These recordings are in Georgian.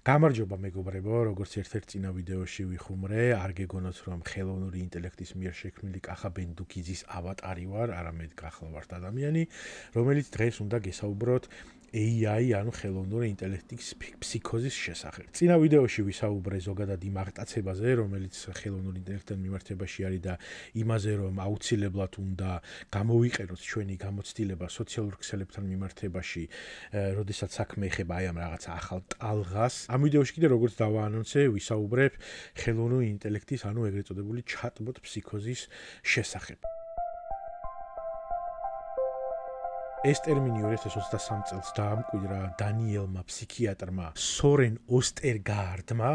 გამარჯობა მეგობრებო, როგორც ერთ-ერთ წინა ვიდეოში ვიხუმრე, არ გეგონოთ რომ ხელოვნური ინტელექტის მიერ შექმნილი კახა ბენდუკიძის ავატარი ვარ, არამედ გახლავართ ადამიანი, რომელიც დღეს უნდა გესაუბროთ AI, ანუ ხელოვნური ინტელექტის ფსიქოზის შესახებ. წინა ვიდეოში ვისაუბრე ზოგადად იმ აღტაცებაზე, რომელიც ხელოვნური ინტელექტთან მიმართებაში არის და იმაზე, რომ აუცილებლად უნდა გამოვიყენოთ ჩვენი გამოცდილება სოციალურ ქსელებთან მიმართებაში, როდესაც საქმე ეხება აი ამ რაღაცა ახალ ტალღას. ამ ვიდეოში კიდე როგორც დავაანონსე, ვისაუბრებ ხელოვნური ინტელექტის, ანუ ეგრეთ წოდებული chatbot ფსიქოზის შესახებ. ეს ტერმინი 2023 წელს დაამკვიდრა დანიელმა ფსიქიატრმა სორენ ოსტერგარდმა,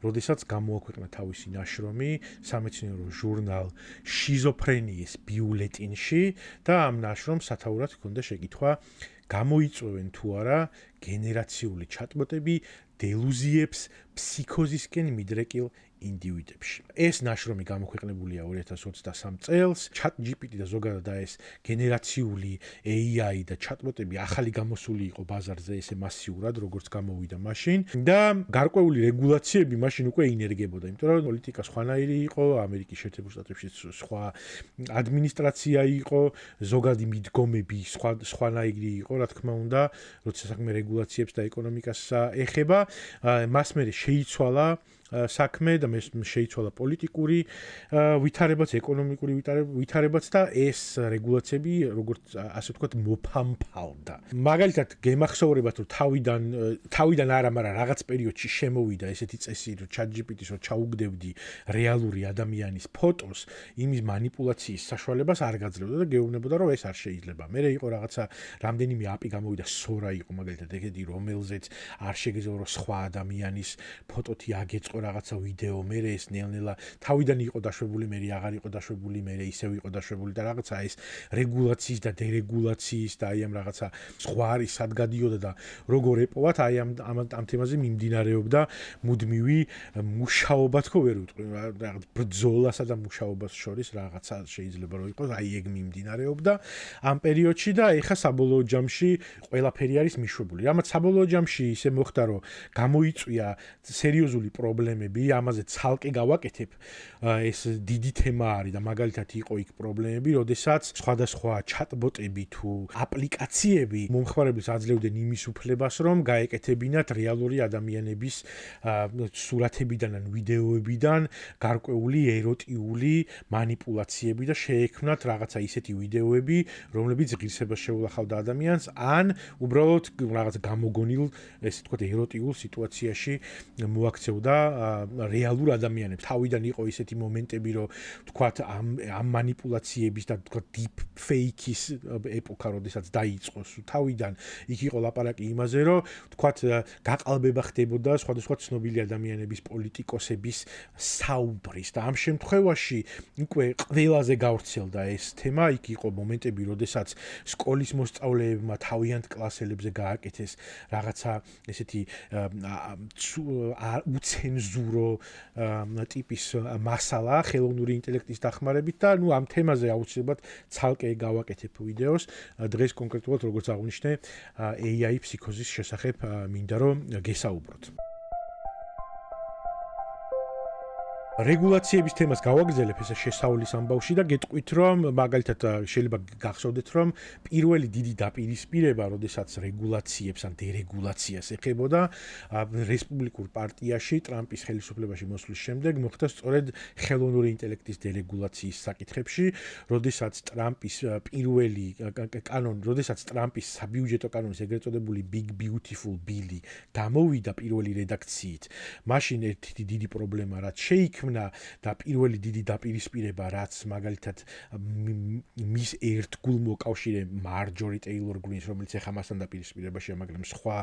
როდესაც გამოაქვეყნა თავისი ნაშრომი სამეცნიერო ჟურნალ შიზოფრენიის ბიულეტინში და ამ ნაშრომს სათაურად ჰქონდა შეკითხვა, გამოიწვევენ თუ არა გენერაციული ჩატბოტები დელუზიებს ფსიქოზისკენ მიდრეკილ ინდივიდებში. ეს ნაშრომი გამოქვეყნებულია 2023 წელს. ChatGPT და ზოგადად ეს გენერაციული AI და ჩატბოტები ახალი გამოსული იყო ბაზარზე ესე მასიურად, როგორც გამოვიდა მაშინ და გარკვეული რეგულაციები მაშინ უკვე ინერგებოდა, იმიტომ რომ პოლიტიკა სხვანაირი იყო, ამერიკის შეერთებულ შტატებში სხვა ადმინისტრაცია იყო, ზოგადი მიდგომები სხვანაირი იყო, რა თქმა უნდა, როცა საქმე რეგულაციებს და ეკონომიკას ეხება, მას მერე შეიცვალა საქმე და შეიცვალა პოლიტიკური ვითარებაც, ეკონომიკური ვითარებაც და ეს რეგულაციები, როგორც ასე ვთქვათ, მოფამფალდა. მაგალითად, გემახსოვრებათ, რომ თავიდან არა, მაგრამ რაღაც პერიოდში შემოვიდა ესეთი წესი, რომ ChatGPT-ს რომ ჩაუგდებდი რეალური ადამიანის ფოტოს, იმის манипуляციის საშუალებას არ გაძლევდა და გეუბნებოდა, რომ ეს არ შეიძლება. მერე იყო რაღაცა რამდენიმე API გამოვიდა, Sora იყო მაგალითად ეგეთი, რომელზეც არ შეგეძლო რომ სხვა ადამიანის ფოტოთი აგეწყო რაღაცა ვიდეო, მერე ეს ნელ-ნელა თავიდან იყო დაშვებული, მერე აღარ იყო დაშვებული, მერე ისევ იყო დაშვებული და რაღაცა ეს რეგულაციის და დერეგულაციის და აი ამ რაღაცა სხვა არის სად გადიოდა და როგორ ეპოვათ, აი ამ თემაზე მიმდინარეობდა მუდმივი მუშაობა, თქო ვერ ვიტყვი, რაღაც ბრძოლასა და მუშაობას შორის რაღაცა შეიძლება რომ იყოს, აი ეგ მიმდინარეობდა ამ პერიოდში და ეხა საბოლოო ჯამში ყველაფერი არის მიშვებული. რამაც საბოლოო ჯამში ისე მოხდა, რომ გამოიწვია სერიოზული პრობლემები, ამაზე ცალკე გავაკეთებ, ეს დიდი თემა არის და მაგალითად იყო იქ პრობლემები, როდესაც სხვადასხვა ჩატბოტები თუ აპლიკაციები მომხმარებელს აძლევდნენ იმის უფლებას, რომ გაეკეთებინათ რეალური ადამიანების სურათებიდან ან ვიდეოებიდან გარკვეული ეროტიული манипуляციები და შეექმნათ რაღაცა ისეთი ვიდეოები, რომლებიც ღირსებას შეულახავდა ადამიანს, ან უბრალოდ რაღაც გამოგონილ, ესე ვთქვათ, ეროტიულ სიტუაციაში მოაქცევდა რეალურ ადამიანებს. თავიდან იყო ისეთი მომენტები, რომ ვთქვათ, ამ манипуляციების და ვთქვათ deep fake-ის ეპოქა, როდესაც დაიწყო, თავიდან იქ იყო ლაპარაკი იმაზე, რომ ვთქვათ, გაყალბება ხდებოდა სხვადასხვა ცნობილი ადამიანების, პოლიტიკოსების საუბრის და ამ შემთხვევაში უკვე ყველაზე გავრცელდა ეს თემა. იქ იყო მომენტები, როდესაც სკოლის მოსწავლეებმა თავიანთ კლასელებზე გააკეთეს რაღაცა ესეთი უცენზურო ტიპის მასალა ხელოვნური ინტელექტის დახმარებით და ნუ ამ თემაზე აუცილებლად ცალკე გავაკეთებ ვიდეოს. დღეს კონკრეტულად როგორც აღვნიშნე, AI ფსიქოზის შესახებ მინდა რომ გესაუბროთ. რეგულაციების თემას გავაგრძელებ ესე შესავლის ამბავში და გეტყვით, რომ მაგალითად შეიძლება გახსოვდეთ, რომ პირველი დიდი დაპირისპირება, როდესაც რეგულაციებს ან დერეგულაციას ეხებოდა რესპუბლიკურ პარტიაში ტრამპის ხელისუფლებაში მოსვლის შემდეგ, მოხდა სწორედ ხელოვნური ინტელექტის დერეგულაციის საკითხებში, როდესაც ტრამპის პირველი როდესაც ტრამპის საბიუჯეტო კანონის ეგრეთ წოდებული Big Beautiful Bill-ი გამოვიდა პირველი რედაქციით, მაშინ ერთი დიდი პრობლემა რაც შეიქმნა და პირველი დიდი დაპირისპირება, რაც მაგალითად მის ერთგულ მოკავშირე მარჯორი ტეილორ გრინს, რომელიც ეხა მასთან დაპირისპირებაშია, მაგრამ სხვა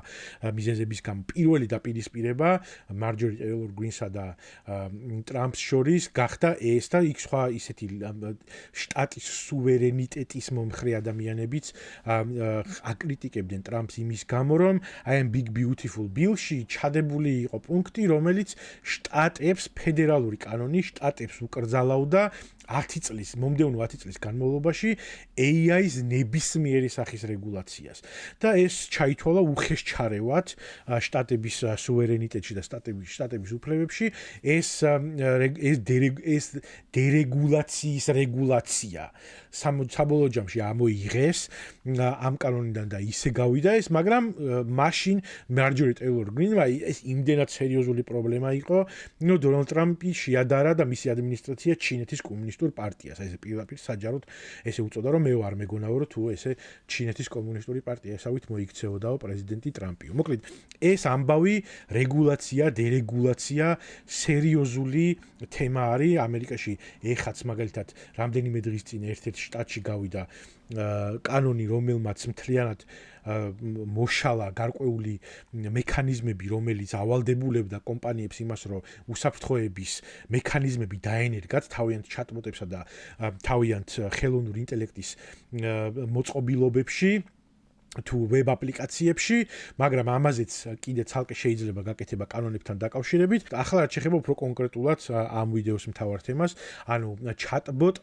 მიზეზების გამო პირველი დაპირისპირება მარჯორი ტეილორ გრინსა და ტრამპს შორის გახდა ეს და იქ სხვა ისეთი შტატის სუვერენიტეტის მომხრე ადამიანებიც აკრიტიკებდნენ ტრამპს იმის გამო, რომ აი ამ Big Beautiful Bill-ში ჩადებული იყო პუნქტი, რომელიც შტატებს ფედერალურ ფედერალური კანონი შტატებს უკრძალავდა 10 წლის, მომდევნო 10 წლის განმავლობაში AI-ს ნებისმიერი სახის რეგულაციას. და ეს ჩაითვალა უხეშ ჩარევად შტატების სუვერენიტეტში და შტატების უფლებებში, ეს დერეგულაციის რეგულაცია. საბოლოო ჯამში ამოიღეს ამ კანონიდან და ისე გავიდა ეს, მაგრამ მაშინ მარჯორი ტეილორ გრინმა ეს იმდენად სერიოზული პრობლემა იყო, რომ დონალდ ტრამპი შეადარა და მისი ადმინისტრაცია ჩინეთის კომუნისტურ პარტიას. ეს პირდაპირ საჯაროდ ესე უწოდა, რომ მე ვარ მეგონაო, რომ თუ ესე ჩინეთის კომუნისტური პარტია ესავით მოიქცეოდაო პრეზიდენტი ტრამპიო. მოკლედ, ეს ამბავი რეგულაცია, დერეგულაცია სერიოზული თემა არის ამერიკაში. ეხაც მაგალითად რამდენიმე დღის წინ ერთ-ერთ შტატში გავიდა კანონი, რომელმაც მთლიანად მოშალა გარკვეული მექანიზმები, რომელიც ავალდებულებდა კომპანიებს იმას, რომ უსაფრთხოების მექანიზმები დაენერგათ თავიანთ ჩატბოტებსა და თავიანთ ხელოვნურ ინტელექტის მოწყობილობებში თუ ვებ აპლიკაციებში, მაგრამ ამაზეც კიდე ცალკე შეიძლება გაკეთება კანონებთან დაკავშირებით. ახლა რაც შეეხება უფრო კონკრეტულად ამ ვიდეოს მთავარ თემას, ანუ ჩატბოტ,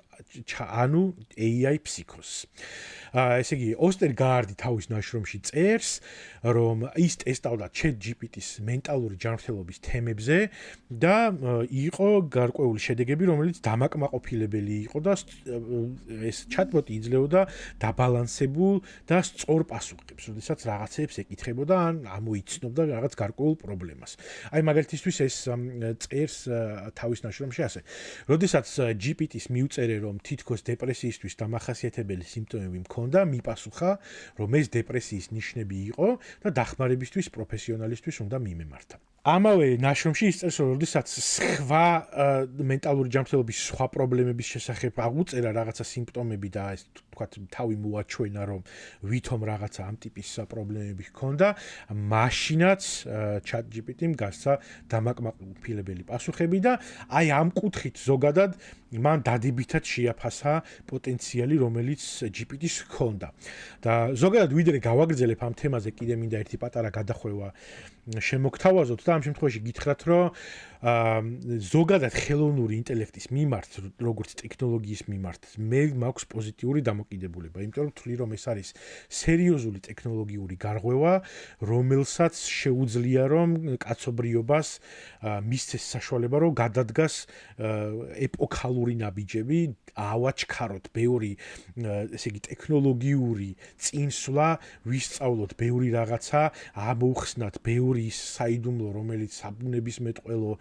ანუ AI ფსიქოს. ესე იგი, ოსტერგარდი თავის ნაშრომში წერს, რომ ის ტესტავდა ChatGPT-ის მენტალური ჯანმრთელობის თემებზე და იყო გარკვეული შედეგები, რომელიც დამაკმაყოფილებელი იყო და ეს ჩატბოტი იძლეოდა დაბალანსებულ და სწორ პასუხებს, როდესაც რაღაცებს ეკითხებოდა ან ამოიცნობდა რაღაც გარკვეულ პრობლემას. აი მაგალითისთვის ეს წერს თავის ნაშრომში ასე. როდესაც GPT-ს მიუწერე, რომ თითქოს დეპრესიისთვის დამახასიათებელი სიმპტომები მქონდა, მიპასუხა, რომ ეს დეპრესიის ნიშნები იყო და დახმარებისთვის პროფესიონალისთვის უნდა მიმემართა. ამავე ნაშრომში ისწერს, რომ როდესაც სხვა მენტალური ჯანმრთელობის სხვა პრობლემების შესახებ აღუწერა რაღაცა სიმპტომები და ეს თქვათ თავი მოაჩვენა, რომ ვითომ რაღაცა ამ ტიპის პრობლემები ჰქონდა, მაშინაც ChatGPT-მ გასცა დამაკმაყოფილებელი პასუხები და აი ამ კუთხით ზოგადად მან დადებითად შეაფასა პოტენციალი, რომელიც GPT-ს ჰქონდა. და ზოგადად ვიდრე გავაგრძელებ ამ თემაზე, კიდე მინდა ერთი პატარა გადახვევა შემოგთავაზოთ და ამ შემთხვევაში გითხრათ, რომ ზოგადად ხელოვნური ინტელექტის მიმართ, როგორც ტექნოლოგიის მიმართ, მე მაქვს პოზიტიური დამოკიდებულება, იმიტომ რომ ვთვლი, რომ ეს არის სერიოზული ტექნოლოგიური გარღვევა, რომელსაც შეუძლია, რომ კაცობრიობას მისცეს საშუალება, რომ გადადგას ეპოქალური ნაბიჯები, ავაჩქაროთ ბევრი, ესე იგი, ტექნოლოგიური წინსვლა, ვისწავლოთ ბევრი რაღაცა, ამოვხსნათ ბევრი საიდუმლო, რომელიც საბუნებისმეტყველო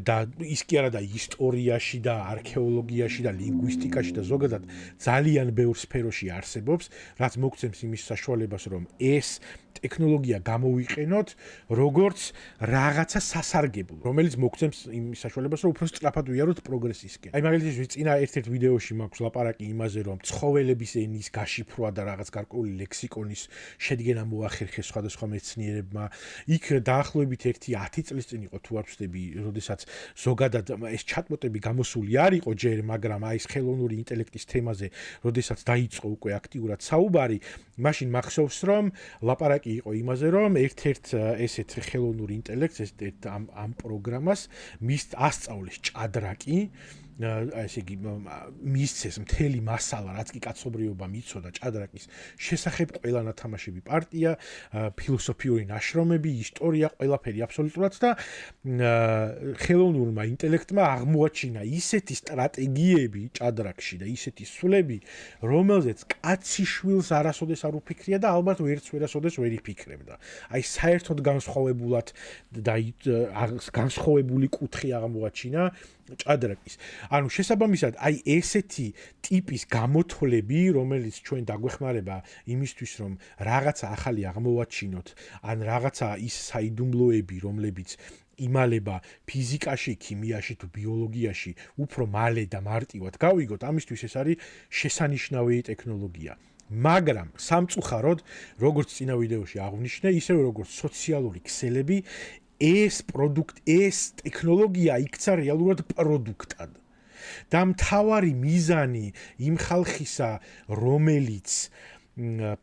და ის კი არა და ისტორიაში და არქეოლოგიაში და ლინგვისტიკაში და ზოგადად ძალიან ბევრ სფეროში არსებობს, რაც მოგცემს იმის საშუალებას, რომ ეს ტექნოლოგია გამოვიყენოთ როგორც რაღაცა სასარგებლო, რომელიც მოგცემს იმის საშუალებას, რომ უფრო სწრაფად ვიაროთ პროგრესისკენ. აი მაგალითად წინა ერთ-ერთ ვიდეოში მაქვს ლაპარაკი იმაზე, რომ ცხოველების ენის გაშიფრვა და რაღაც გარკვეული ლექსიკონის შედგენა მოახერხეს სხვადასხვა მეცნიერებმა. იქ დაახლოებით 10 წლის წინ იყო თუ არ ვცდები, როდესაც ზოგადად ეს ჩატბოტები გამოსული არ იყო ჯერ, მაგრამ აი ეს ხელოვნური ინტელექტის თემაზე, როდესაც დაიწყო უკვე აქტიურად საუბარი, მაშინ მახსოვს, რომ ლაპარაკი იყო იმაზე, რომ ერთ-ერთ ესეთ ხელოვნურ ინტელექტს, ერთ ამ პროგრამას ასწავლეს ჭადრაკი, ესე იგი მისცეს მთელი მასალა, რაც კი კაცობრიობამ იცოდა ჭადრაკის შესახებ, ყველა ნათამაშები პარტია, ფილოსოფიური ნაშრომები, ისტორია, ყველაფერი აბსოლუტურად და ხელოვნურმა ინტელექტმა აღმოაჩინა ისეთი სტრატეგიები ჭადრაკში და ისეთი სვლები, რომელზეც კაციშვილს არასოდეს არ უფიქრია და ალბათ ვერასოდეს ვერ იფიქრებდა. აი საერთოდ განსხვავებულად და განსხვავებული კუთხე აღმოაჩინა ჭადრაკის. ანუ შესაბამისად, აი ესეთი ტიპის გამოთვლები, რომელიც ჩვენ დაგვეხმარება იმისთვის, რომ რაღაცა ახალი აღმოვაჩინოთ, ან რაღაცა ის საიდუმლოები, რომლებიც იმალება ფიზიკაში, ქიმიაში თუ ბიოლოგიაში უფრო მალე და მარტივად გავიგოთ, ამისთვის ეს არის შესანიშნავი ტექნოლოგია. მაგრამ სამწუხაროდ, როგორც წინა ვიდეოში აღვნიშნე, ისევე როგორც სოციალური ქსელები, ეს ტექნოლოგია იქცა რეალურად პროდუქტად. და მთავარი მიზანი იმ ხალხისა, რომელიც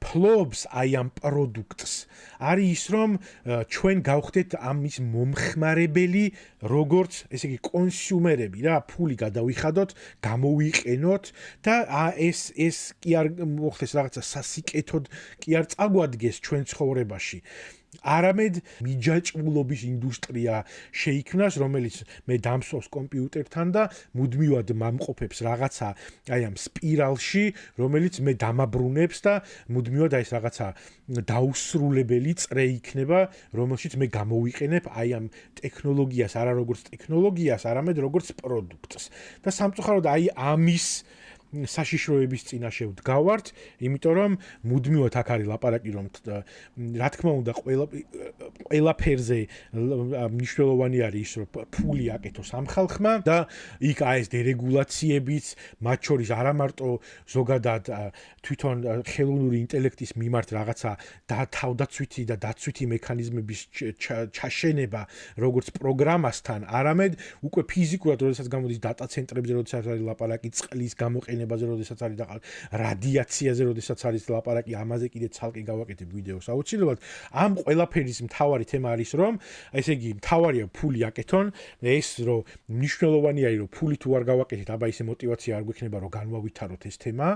ფლობს აი ამ პროდუქტს არის ის რომ ჩვენ გავხდეთ ამის მომხმარებელი როგორც ესე იგი კონსიუმერები რა ფული გადავიხადოთ გამოვიყენოთ და ეს კი არ მოხდეს რაღაცა სასიკეთოდ კი არ წაგვადგეს ჩვენ ცხოვრებაში არამედ მიჯაჭვულობის ინდუსტრია შეიქმნას, რომელიც მე დამსვავს კომპიუტერთან და მუდმივად მამყოფებს რაღაცა აი ამ სპირალში, რომელიც მე დამაბრუნებს და მუდმივად აი ეს რაღაცა დაუსრულებელი წრე იქნება, რომელშიც მე გამოვიყენებ აი ამ ტექნოლოგიას, არა როგორც ტექნოლოგიას, არამედ როგორც პროდუქტს. და სამწუხაროდ აი ამის საშიშროების წინაშე ვდგავართ, იმიტომ რომ მუდმივად აქ არის ლაპარაკი რომ რა თქმა უნდა ყველაფერზე მნიშვნელოვანი არის ის რომ ფული აკეთოს ამ ხალხმა და იქ აი ეს დერეგულაციებიც მათ შორის არა მარტო ზოგადად თვითონ ხელოვნური ინტელექტის მიმართ რაღაცა თავდაცვითი და დაცვითი მექანიზმების ჩაშენება როგორც პროგრამასთან, არამედ უკვე ფიზიკურად როდესაც გამოდის დატა ცენტრებზე, როდესაც არის ლაპარაკი წყლის გამოყენებაზე, როდესაც არის რადიაციაზე, როდესაც არის ლაპარაკი, ამაზე კიდე ცალკე გავაკეთებ ვიდეოს აუცილებლად. ამ ყველაფერის მთავარი თემა არის რომ, ესე იგი, მთავარია ფული აკეთონ, ეს რომ მნიშვნელოვანი არის რომ ფული თუ არ გავაკეთეთ, აბა ისე мотиваცია არ გვექნება რომ განვავითაროთ ეს თემა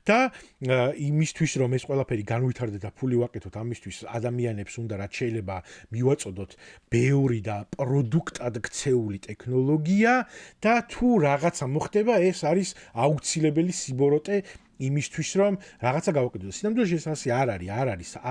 და იმისთვის რომ ეს ყველაფერი განვითარდეს და ფული ვაკეთოთ, ამისთვის ადამიანებს უნდა რაც შეიძლება მივაწოდოთ ბევრი და პროდუქტად ქცეული ტექნოლოგია და თუ რაღაცა მოხდება, ეს არის აუცილებელი სიბოროტე იმისთვის რომ რაღაცა გავაკეთოთ. სინამდვილეში ეს ასე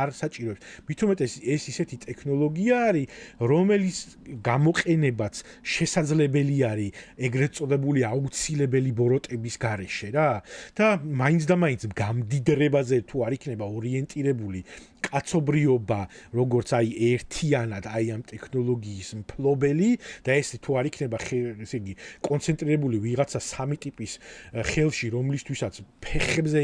არ საჭიროებს. მით უმეტეს ეს ისეთი ტექნოლოგია არის, რომელიც გამოყენებაც შესაძლებელი არის ეგრეთ წოდებული აუცილებელი ბოროტების გარეშე რა. და მაინც და მაინც გამდიდრებაზე თუ არ იქნება ორიენტირებული კაცობრიობა, როგორც აი ერთიანად აი ამ ტექნოლოგიის მფლობელი და ეს თუ არ იქნება ესე იგი კონცენტრირებული ვიღაცა სამი ტიპის ხელში, რომლისთვისაც ფეხებზე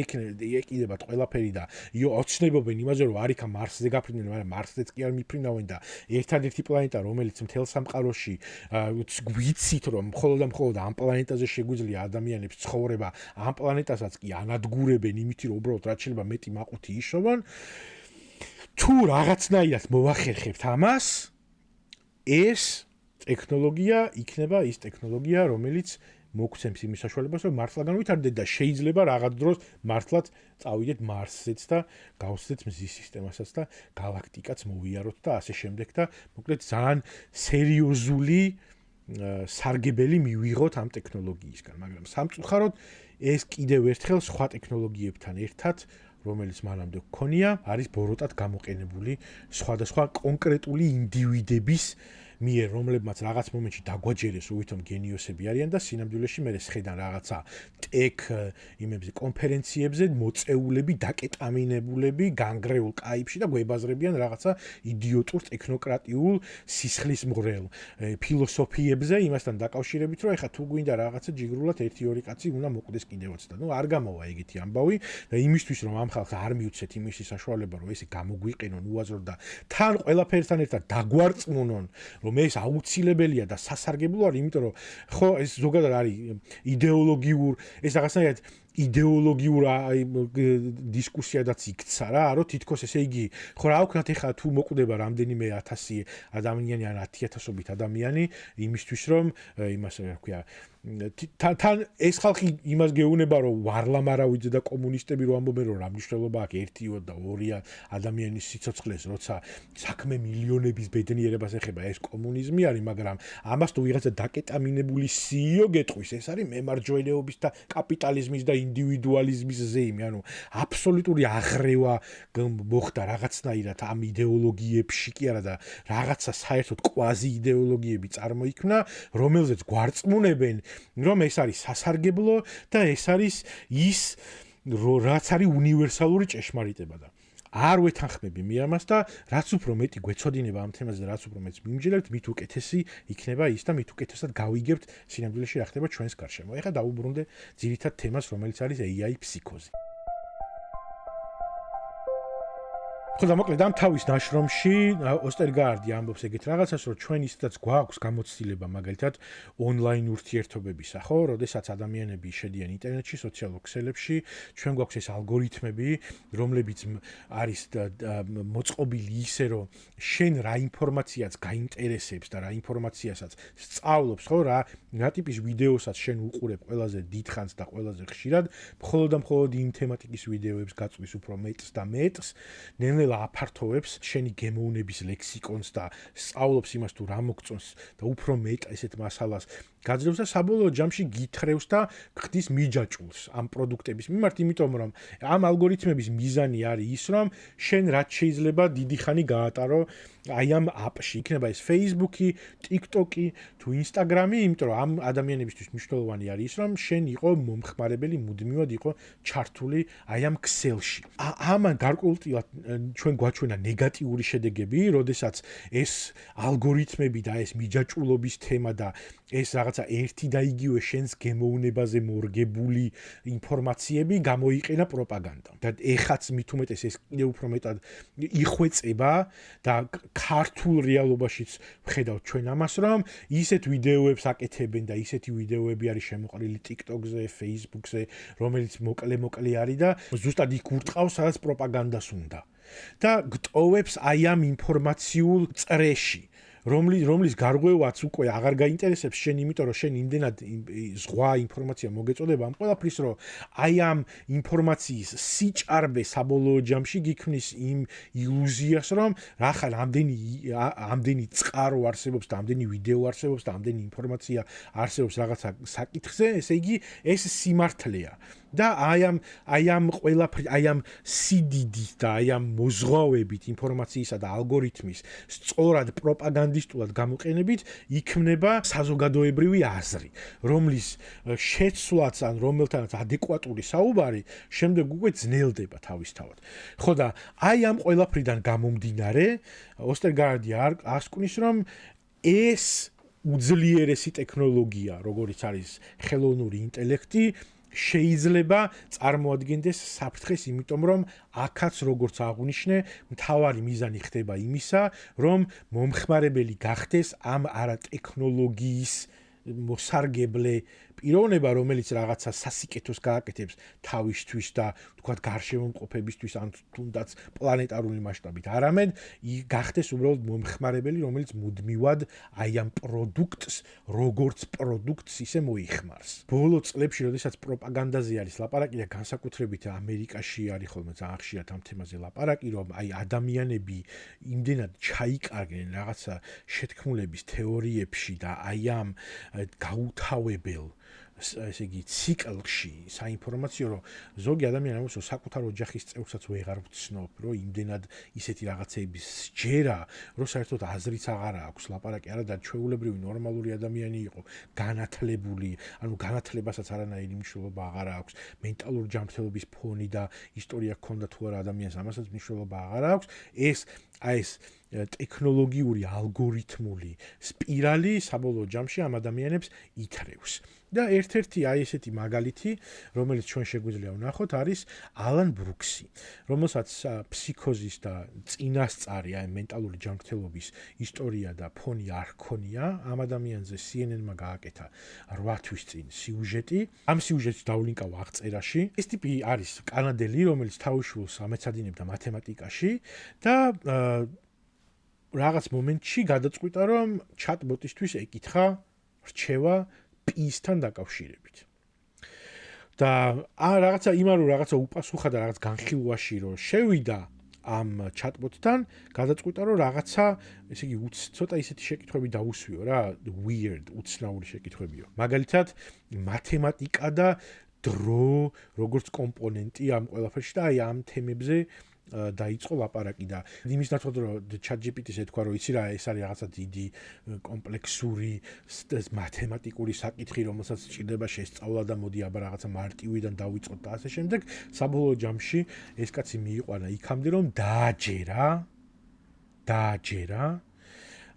ეკიდება ყველაფერი და ოცნებობენ იმაზე რომ არ იქა მარსზე გაფრინდნენ, მაგრამ მარსზეც კი არ მიფრინავენ და ერთადერთი პლანეტა რომელიც მთელ სამყაროში გვიცით რომ მხოლოდ და მხოლოდ ამ პლანეტაზე შეგვიძლია ადამიანებს ცხოვრება, ამ პლანეტასაც კი ანადგურებენ იმით რომ უბრალოდ რაც შეიძლება მეტი მაყუთი იშოვონ. თუ რაღაცნაირად მოვახერხებთ ამას, ეს ტექნოლოგია იქნება ის ტექნოლოგია, რომელიც მოგცემს იმის საშუალებას, რომ მართლა განვითარდეთ და შეიძლება რაღაც დროს მართლაც წავიდეთ მარსზეც და გავსდეთ მზის სისტემასაც და galaktikats მოვიაროთ და ასე შემდეგ და მოკლედ ძალიან სერიოზული სარგებელი მივიღოთ ამ ტექნოლოგიისგან, მაგრამ სამწუხაროდ ეს კიდევ ერთხელ სხვა ტექნოლოგიებთან ერთად რომელიც მანამდე გქონია, არის ბოროტად გამოყენებული სხვადასხვა კონკრეტული ინდივიდების მიერ, რომლებმაც რაღაც მომენტში დაგვაჯერეს, უვითომ გენიოსები არიან და სინამდვილეში მე შეხედან რაღაცა ტექ იმებზე კონფერენციებზე მოწეულები, დაკეტამინებულები, განგრეულ კაიფში და გვებაზრებიან რაღაცა იდიოტურ ტექნოკრატიულ სისხლისმღვრელ ფილოსოფიებზე, იმასთან დაკავშირებით, რომ ეხა თუ გვინდა რაღაცა ჯიგრულად 1-2 კაცი უნდა მოკვდეს კიდევაც და არ გამოვა ეგეთი ამბავი და იმისთვის რომ ამ ხალხს არ მიუცეთ იმისი საშუალება, რომ ესე გამოგვიყენონ უაზროდ და თან ყველაფერთან ერთად დაგვარწმუნონ რომ ეს აუცილებელია და სასარგებლო არის, იმიტომ რომ ხო ეს ზოგადად არის იდეოლოგიურ, ეს რაღაცნაირად იდეოლოგიურ დისკუსიადაც იქცა რა, რომ თითქოს ესე იგი, ხო რა ვქნათ ეხლა თუ მოკვდება რამდენიმე 1000 ადამიანი ან 10000-ობით ადამიანი იმისთვის რომ იმას რა ქვია თან ეს ხალხი იმას გეუბნება რომ ვარლამარავიძე და კომუნისტები რომ ამბობენ რომ რა მნიშვნელობა აქვს 1 და 2 ადამიანის სიცოცხლეს, როცა საქმე მილიონების ბედნიერებას ეხება, ეს კომუნიზმი არის, მაგრამ ამას თუ ვიღაცა დაკეტამინებული CEO გეტყვის, ეს არის მემარჯვენეობის და კაპიტალიზმის და ინდივიდუალიზმის ზეიმი, ანუ აბსოლუტური აღრევა მოხდა რაღაცნაირად ამ იდეოლოგიებში კი არა და რაღაცა საერთოდ კვაზი იდეოლოგიები წარმოიქმნა, რომელზეც გვარწმუნებენ რომ ეს არის სასარგებლო და ეს არის ის რაც არის უნივერსალური ჭეშმარიტება და არ ვეთანხმები მე ამას და რაც უფრო მეტი გვეცოდინება ამ თემაზე და რაც უფრო მეტს მიმჯერებთ, მით უკეთესი იქნება ის და მით უკეთესად გავიგებთ სინამდვილეში რა ხდება ჩვენს გარშემო. ეხლა დავუბრუნდე ძირითად თემას, რომელიც არის AI ფსიქოზი. ხო და მოკლედ ამ თავის ნაშრომში ოსტერგარდი ამბობს ეგეთ რაღაცას, რომ ჩვენ ისედაც გვაქვს გამოცდილება მაგალითად ონლაინ ურთიერთობებისა, ხო, როდესაც ადამიანები შედიან ინტერნეტში, სოციალურ ქსელებში, ჩვენ გვაქვს ეს ალგორითმები, რომლებიც არის მოწყობილი ისე, რომ შენ რა ინფორმაციაც გაინტერესებს და რა ინფორმაციასაც სწავლობს, ხო, რა ტიპის ვიდეოსაც შენ უყურებ ყველაზე დიდხანს და ყველაზე ხშირად, მხოლოდ და მხოლოდ იმ თემატიკის ვიდეოებს გაწვის უფრო მეტს და მეტს, ნელ-ნელა აფართოვებს შენი გემოვნების ლექსიკონს და სწავლობს იმას თუ რა მოგწონს და უფრო მეტ ესეთ მასალას გაძლევს და საბოლოო ჯამში გითხრევს და ხდის მიჯაჭულს ამ პროდუქტების მიმართ, იმიტომ რომ ამ ალგორითმების მიზანი არის ის, რომ შენ რაც შეიძლება დიდი ხანი გაატარო აი ამ აპში, იქნება ეს Facebook-ი, TikTok-ი თუ Instagram-ი, იმიტომ რომ ამ ადამიანებისთვის მნიშვნელოვანი არის ის, რომ შენ იყო მომხმარებელი, მუდმივად იყო ჩართული აი ამ ქსელში. ამან გარკვეულწილად ჩვენ გვაჩვენა ნეგატიური შედეგები, როდესაც ეს ალგორითმები და ეს მიჯაჭულობის თემა და ეს რაღაცა ერთი და იგივე შენს გემოვნებაზე მორგებული ინფორმაციები გამოიყენა პროპაგანდამ. და ეხაც მით უმეტეს ეს კიდევ უფრო მეტად იხვეწება და ქართულ რეალობაშიც ვხედავთ ჩვენ ამას, რომ ისეთ ვიდეოებს აკეთებენ და ისეთი ვიდეოები არის შემოყრილი TikTok-ზე, Facebook-ზე, რომელიც მოკლე არის და ზუსტად იქ ურტყავს, სადაც პროპაგანდას უნდა. და გტოვებს აი ამ ინფორმაციულ წრეში, რომლის გარღვევაც უკვე აღარ გაინტერესებს შენ, იმიტომ რომ შენ იმდენად ზღვა ინფორმაცია მოგეწოდება ამ ყველაფრის, რომ აი ამ ინფორმაციის სიჭარბე საბოლოო ჯამში გიქმნის იმ ილუზიას, რომ რახან ამდენი წყარო არსებობს და ამდენი ვიდეო არსებობს და ამდენი ინფორმაცია არსებობს რაღაცა საკითხზე, ესე იგი ეს სიმართლეა. და აი ამ ყველაფრის, აი ამ სიდიდით და აი ამ მოზღვავებით ინფორმაციისა და ალგორითმის სწორად პროპაგანდისტულად გამოყენებით იქმნება საზოგადოებრივი აზრი, რომლის შეცვლაც ან რომელთანაც ადეკვატური საუბარი შემდეგ უკვე ძნელდება თავისთავად. ხო და აი ამ ყველაფრიდან გამომდინარე, ოსტერგარდი ასკვნის, რომ ეს უძლიერესი ტექნოლოგია, როგორიც არის ხელოვნური ინტელექტი, შეიძლება წარმოადგენდეს საფრთხეს, იმიტომ რომ აქაც როგორც აღვნიშნე, მთავარი მიზანი ხდება იმისა, რომ მომხმარებელი გახდეს ამ არატექნოლოგიის მოსარგებლე პიროვნება, რომელიც რაღაცა სასიკეთოს გააკეთებს თავისთვის და თქვათ გარშემომყოფებისთვის ან თუნდაც პლანეტარული მასშტაბით. არამედ გახდეს უბრალოდ მომხმარებელი, რომელიც მუდმივად აი ამ პროდუქტს, როგორც პროდუქტს ისე მოიხმარს. ბოლო წლებში, როდესაც პროპაგანდაზე არის ლაპარაკი და განსაკუთრებით ამერიკაში არის ხოლმე ძალიან ხშირად ამ თემაზე ლაპარაკი, რომ აი ადამიანები იმდენად ჩაიკარგნენ რაღაცა შეთქმულების თეორიებში და აი ამ გაუთავებელ ესე იგი ციკლში საინფორმაციო, რომ ზოგი ადამიანი ამბობს, რომ საკუთარ ოჯახის წევრსაც ვეღარ ვცნობ, რომ იმდენად ისეთი რაღაცეების სჯერა, რომ საერთოდ აზრიც აღარ აქვს ლაპარაკი, არა და ჩვეულებრივი ნორმალური ადამიანი იყო, განათლებული, ანუ განათლებასაც არანაირი მნიშვნელობა აღარ აქვს, მენტალური ჯანმრთელობის ფონი და ისტორია ჰქონდა თუ არა ადამიანს, ამასაც მნიშვნელობა აღარ აქვს, ეს ტექნოლოგიური ალგორითმული სპირალი საბოლოო ჯამში ამ ადამიანებს ითრევს. და ერთ-ერთი აი ესეთი მაგალითი, რომელიც ჩვენ შეგვიძლია ვნახოთ, არის ალან ბრუქსი, რომელსაც ფსიქოზის და წინასწარი აი მენტალური ჯანმრთელობის ისტორია და ფონი არ ჰქონია. ამ ადამიანზე CNN-მა გააკეთა 8 თვის წინ სიუჟეტი. ამ სიუჟეტს დავლინკავ აღწერაში. ეს ტიპი არის კანადელი, რომელიც თავისუფლს ამეცადინებდა მათემატიკაში და რაღაც მომენტში გადაწყვიტა, რომ ჩატბოტისთვის ეკითხა რჩევა პისთან დაკავშირებით. და რაღაცა იმარო რაღაცა უპასუხა და რაღაც განხილვაში რომ შევიდა ამ ჩატბოტთან, გადაწყვიტა რომ რაღაცა, ესე იგი, ცოტა ისეთი შეკითხვები დაუსვიო რა, weird, უცნაური შეკითხვებიო. მაგალითად, მათემატიკა და დრო როგორც კომპონენტი ამ ყველაფერში და აი ამ თემებზე დაიწყო ლაპარაკი და იმის ნაცვლად რომ ChatGPT-ს ეთქვა რომ იცი რა ეს არის რაღაცა დიდი კომპლექსური მათემატიკური საკითხი რომელსაც სჭირდება შესწავლა და მოდი აბა რაღაცა მარტივიდან დავიწყოთ და ასე შემდეგ საბოლოო ჯამში ეს კაცი მიიყვანა იქამდე რომ დააჯერა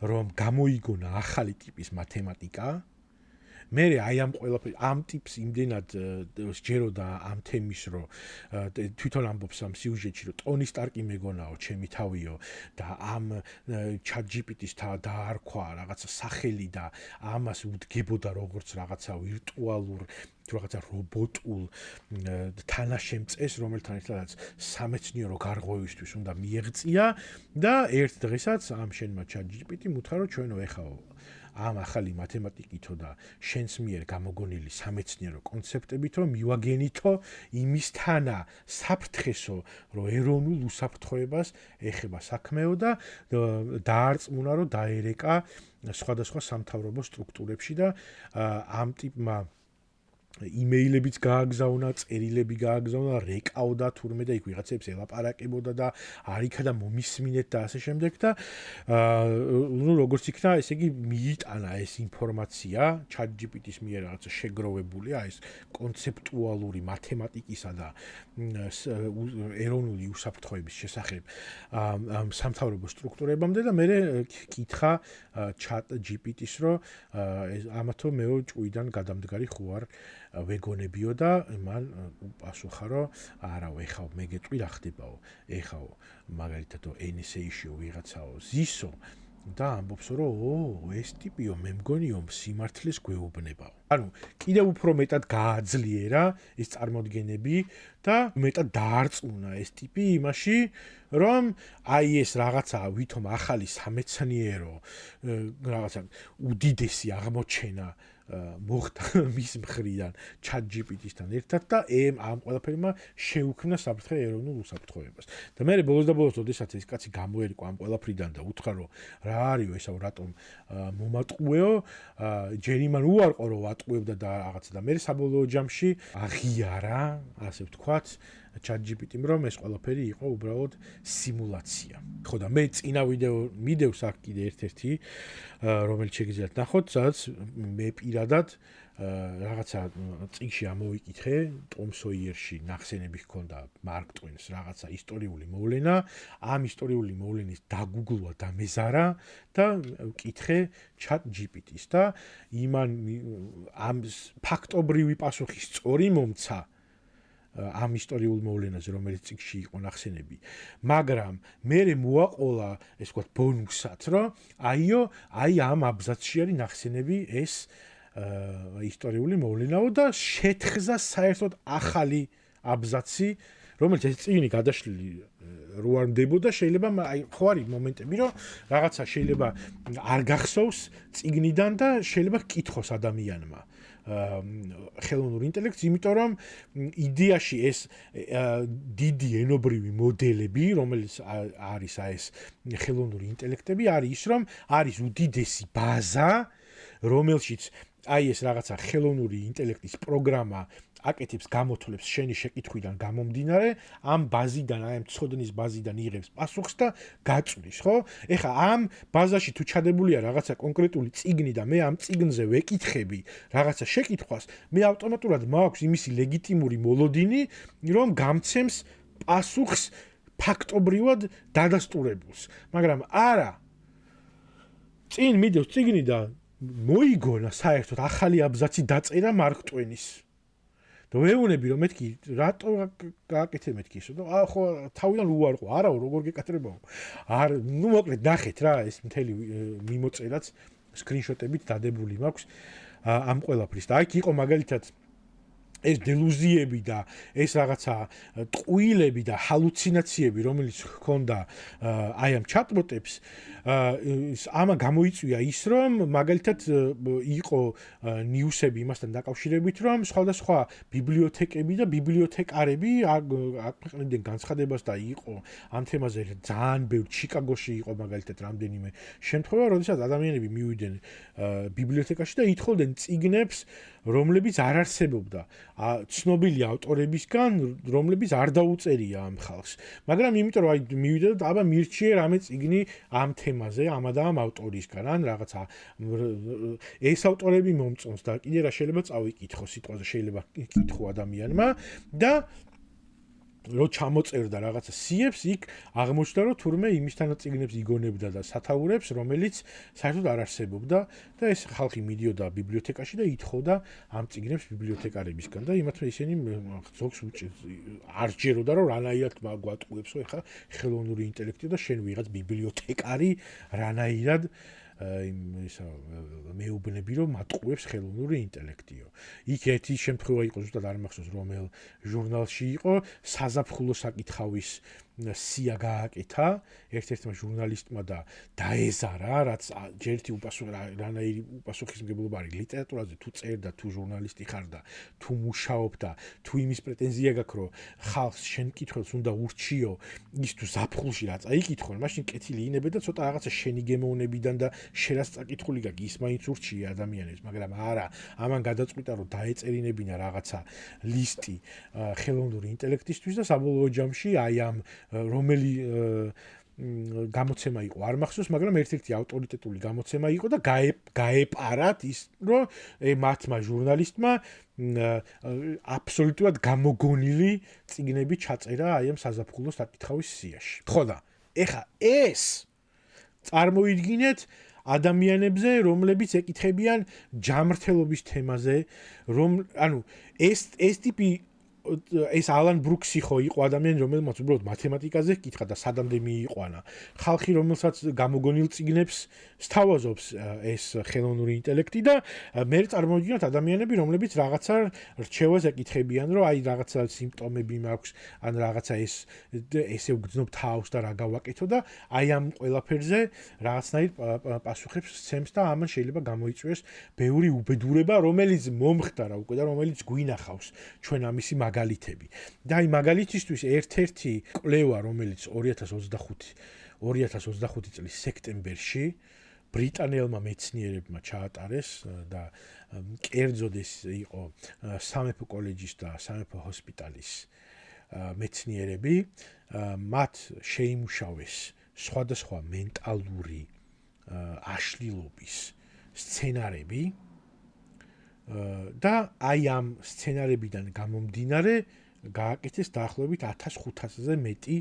რომ გამოიგონა ახალი ტიპის მათემატიკა მე აი ამ ყველაფერი ამ ტიპს იმდენად სჯეროდა ამ თემის რომ თვითონ ამბობს ამ სიუჟეტში რომ ტონი სტარკი მეგონაო ჩემი თავიო და ამ chat GPT-ს დაარქვა რაღაცა სახელი და ამას უდგებოდა როგორც რაღაცა ვირტუალურ თუ რაღაცა რობოტულ თანაშემწეს რომელთან ერთადაც სამეცნიერო გარღვევისთვის უნდა მიეღწია და ერთ დღესაც ამ შენმა chat GPT-მ უთხრა რომ ჩვენო ეხაო ამ ახალი მათემატიკითო და შენს მიერ გამოგონილი სამეცნიერო კონცეპტებით რომ მივაგენითო იმისთანა საფრთხესო რომ ეროვნულ უსაფრთხოებას ეხება საქმეო და დაარწმუნა რომ დაერეკა სხვადასხვა სამთავრობო სტრუქტურებში და ამ ტიპმა იმეილებიც გააგზავნა, წერილები გააგზავნა, რეკავდა თურმე და იქ ვიღაცებს ელაპარაკებოდა და არიქა და მომისმინეთ და ასე შემდეგ და ნუ როგორც იქნა, ესე იგი მიიტანა ეს ინფორმაცია chat GPT-ს მიერ რაღაცა შეგროვებული, ეს კონცეპტუალური მათემატიკისა და ეროვნული უსაფრთხოების შესახებ სამთავრობო სტრუქტურებამდე და მე კითხა chat GPT-ს რომ ამათო მეო ჭუიდან გადამდგარი ხო არ ვეგონებიო და მან პასუხა რომ არაო ეხაო მე გეტყვი რა ხდებაო ეხაო მაგალითად NSA-შიო ვიღაცაო ზისო და ამბობს რომ ეს ტიპიო მე მგონიო სიმართლეს გვეუბნებაო ანუ კიდევ უფრო მეტად გააძლიერა ეს წარმოდგენები და მეტად დაარწმუნა ეს ტიპი იმაში რომ აი ეს რაღაცა ვითომ ახალი სამეცნიერო რაღაცა უდიდესი აღმოჩენა მოხდა მის მხრიდან chat GPT-სთან ერთად და ამ ყველაფერმა შეუქმნა საფრთხე ეროვნულ უსაფრთხოებას. და მე ბოლოს და ბოლოს, ოდესაც ეს კაცი გამოერკვა ამ ყველაფრიდან და უთხრა რომ რა არისო ესაო რატომ მომატყუეო, ჯერ იმან უარყო რომ ვატყუებდა და რაღაცა და მე საბოლოო ჯამში აღიარა, ასე ვთქვათ, chat GPT-მ რომ ეს ყველაფერი იყო უბრალოდ სიმულაცია. ხო და მე წინა ვიდეო მიდევს აქ კიდე ერთ-ერთი რომელიც შეგიძლიათ ნახოთ, სადაც მე პირადად რაღაცა წიგნში ამოვიკითხე, Tom Sawyer-ში ნახსენები ჰქონდა Mark Twain-ს რაღაცა ისტორიული მოვლენა, ამ ისტორიული მოვლენის დაგუგლვა და მეზარა და ვკითხე chat GPT-ს და იმან ამ ფაქტობრივი პასუხი სწორი მომცა ამ ისტორიულ მოვლენაზე, რომელიც წიგნში იყო ნახსენები. მაგრამ მე მოაყოლა, ეს ვთქვათ, ბონუსად, რომ აი ამ აბზაცში არის ნახსენები ეს ისტორიული მოვლენაო და შეთხზა საერთოდ ახალი აბზაცი, რომელიც ეს წიგნი გადაშლილი რო არ მდებოდა, შეიძლება აი ხო არის მომენტები, რომ რაღაცა შეიძლება არ გახსოვს წიგნიდან და შეიძლება კითხოს ადამიანმა. ხელოვნურ ინტელექტს, იმიტომ რომ იდეაში ეს დიდი ენობრივი მოდელები, რომელიც არის ეს ხელოვნური ინტელექტები, არის ის, რომ არის უდიდესი ბაზა, რომელშიც აი ეს რაღაცა ხელოვნური ინტელექტის პროგრამა აკეთებს გამოთვლებს შენი შეკითხვიდან გამომდინარე, ამ ბაზიდან, აი ამ ცოდნის ბაზიდან იღებს პასუხს და გაწვდის, ხო? ეხლა ამ ბაზაში თუ ჩადებულია რაღაცა კონკრეტული წიგნი და მე ამ წიგნზე ვეკითხები რაღაცა შეკითხვას, მე ავტომატურად მაქვს იმისი ლეგიტიმური მოლოდინი, რომ გამცემს პასუხს ფაქტობრივად დადასტურებულს. მაგრამ არა. წინ მიდევს წიგნი და მოიგონა საერთოდ ახალი აბზაცი დაწერა Mark Twain-ის. და ვეუბნები რომ მეთქი რატო გააკეთე მეთქი ისო და ხო თავიდან უარყო არაო როგორ გეკატრებაო არ ნუ მოკლედ ნახეთ რა ეს მთელი მიმოწერაც სკრინშოტებით დადებული მაქვს ამ ყველაფრის და აქ იყო მაგალითად ეს დელუზიები და ეს რაღაცა ტყუილები და ჰალუცინაციები რომელიც ჰქონდა აი ამ ჩატბოტებს ამა გამოიწვია ის რომ მაგალითად იყო ნიუსები იმასთან დაკავშირებით რომ სხვადასხვა ბიბლიოთეკები და ბიბლიოთეკარები აქვეყნებდნენ განცხადებას და იყო ამ თემაზე ძალიან ბევრი ჩიკაგოში იყო მაგალითად რამდენიმე შემთხვევა როდესაც ადამიანები მივიდნენ ბიბლიოთეკაში და ითხოვდნენ წიგნებს რომლებიც არ არსებობდა ცნობილი ავტორებისგან, რომლებიც არ დაუწერია ამ ხალხს. მაგრამ იმიტომ რომ აი მივიდა და აბა მირჩიე რამე წიგნი ამ თემაზე, ამ და ამ ავტორისგან, ან რაღაცა ეს ავტორები მომწონს და კიდე რა შეიძლება წავიკითხო სიტყვაზე, შეიძლება კითხო ადამიანმა და რო ჩამოწერდა რაღაცა სიებს, იქ აღმოჩნდა, რომ თურმე იმისთანა წიგნებს იგონებდა და სათაურებს, რომელიც საერთოდ არ არსებობდა და ეს ხალხი მიდიოდა ბიბლიოთეკაში და ითხოვდა ამ წიგნებს ბიბლიოთეკარებისგან და იმათმა ისინი ზოგს არ ჯეროდა, რომ რანაირად გვატყუებსო ეხა ხელოვნური ინტელექტი და შენ ვიღაც ბიბლიოთეკარი რანაირად ისა მეუბნები რომ მატყუებს ხელოვნური ინტელექტიო. იქ ერთი შემთხვევა იყო ზუსტად არ მახსოვს რომელ ჟურნალში იყო საზაფხულო საკითხავის სია გააკეთა ერთ-ერთმა ჟურნალისტმა და დაეზარა რაც ჯერთი რანაირი უპასუხისმგებლობა არის ლიტერატურაზე თუ წერდა თუ ჟურნალისტი ხარ და თუ მუშაობ და თუ იმის პრეტენზია გაქვს რომ ხალხს შენ კითხავს უნდა ურჩიო ის თუ ზაფხულში რა წაიკითხონ მაშინ კეთილი ინებე და ცოტა რაღაცა შენი გემოვნებიდან და შენ რას წაკითხული გაქვს ის მაინც ურჩია ადამიანებს მაგრამ არა ამან გადაწყვიტა რომ დაეწერინებინა რაღაცა ლისტი ხელოვნური ინტელექტისთვის და საბოლოო ჯამში აი ამ რომელი გამოცემა იყო არ მახსოვს მაგრამ ერთ-ერთი ავტორიტეტული გამოცემა იყო და გაეპარათ ის რომ მათმა ჟურნალისტმა აბსოლუტურად გამოგონილი წიგნები ჩაწერა აი ამ საზაფხულო საკითხავის სიაში. ხო და ეხა ეს წარმოიდგინეთ ადამიანებზე რომლებიც ეკითხებიან ჯამრთელობის თემაზე ანუ ეს ტიპი ეს ალან ბრუქსი ხო იყო ადამიანი რომელმაც უბრალოდ მათემატიკაზე ჰკითხა და სადამდე მიიყვანა ხალხი რომელსაც გამოგონილ წიგნებს სთავაზობს ეს ხელოვნური ინტელექტი და მე წარმოვიდგინოთ ადამიანები რომლებიც რაღაცა რჩევას ეკითხებიან რომ აი რაღაცა სიმპტომები მაქვს ან რაღაცა ესე უგრძნობ თავს და რა გავაკეთო და აი ამ ყველაფერზე რაღაცნაირ პასუხებს სცემს და ამან შეიძლება გამოიწვიოს ბევრი უბედურება რომელიც მომხდარა უკვე და რომელიც გვინახავს ჩვენ ამისი მაგალითები. და აი მაგალითისთვის ერთ-ერთი კვლევა, რომელიც 2025 წლის სექტემბერში ბრიტანელმა მეცნიერებმა ჩაატარეს და კერძოდ ეს იყო სამეფო კოლეჯის და სამეფო ჰოსპიტალის მეცნიერები, მათ შეიმუშავეს სხვადასხვა მენტალური აშლილობის სცენარები და აი ამ სცენარებიდან გამომდინარე გააკეთეს დაახლოებით 1500-ზე მეტი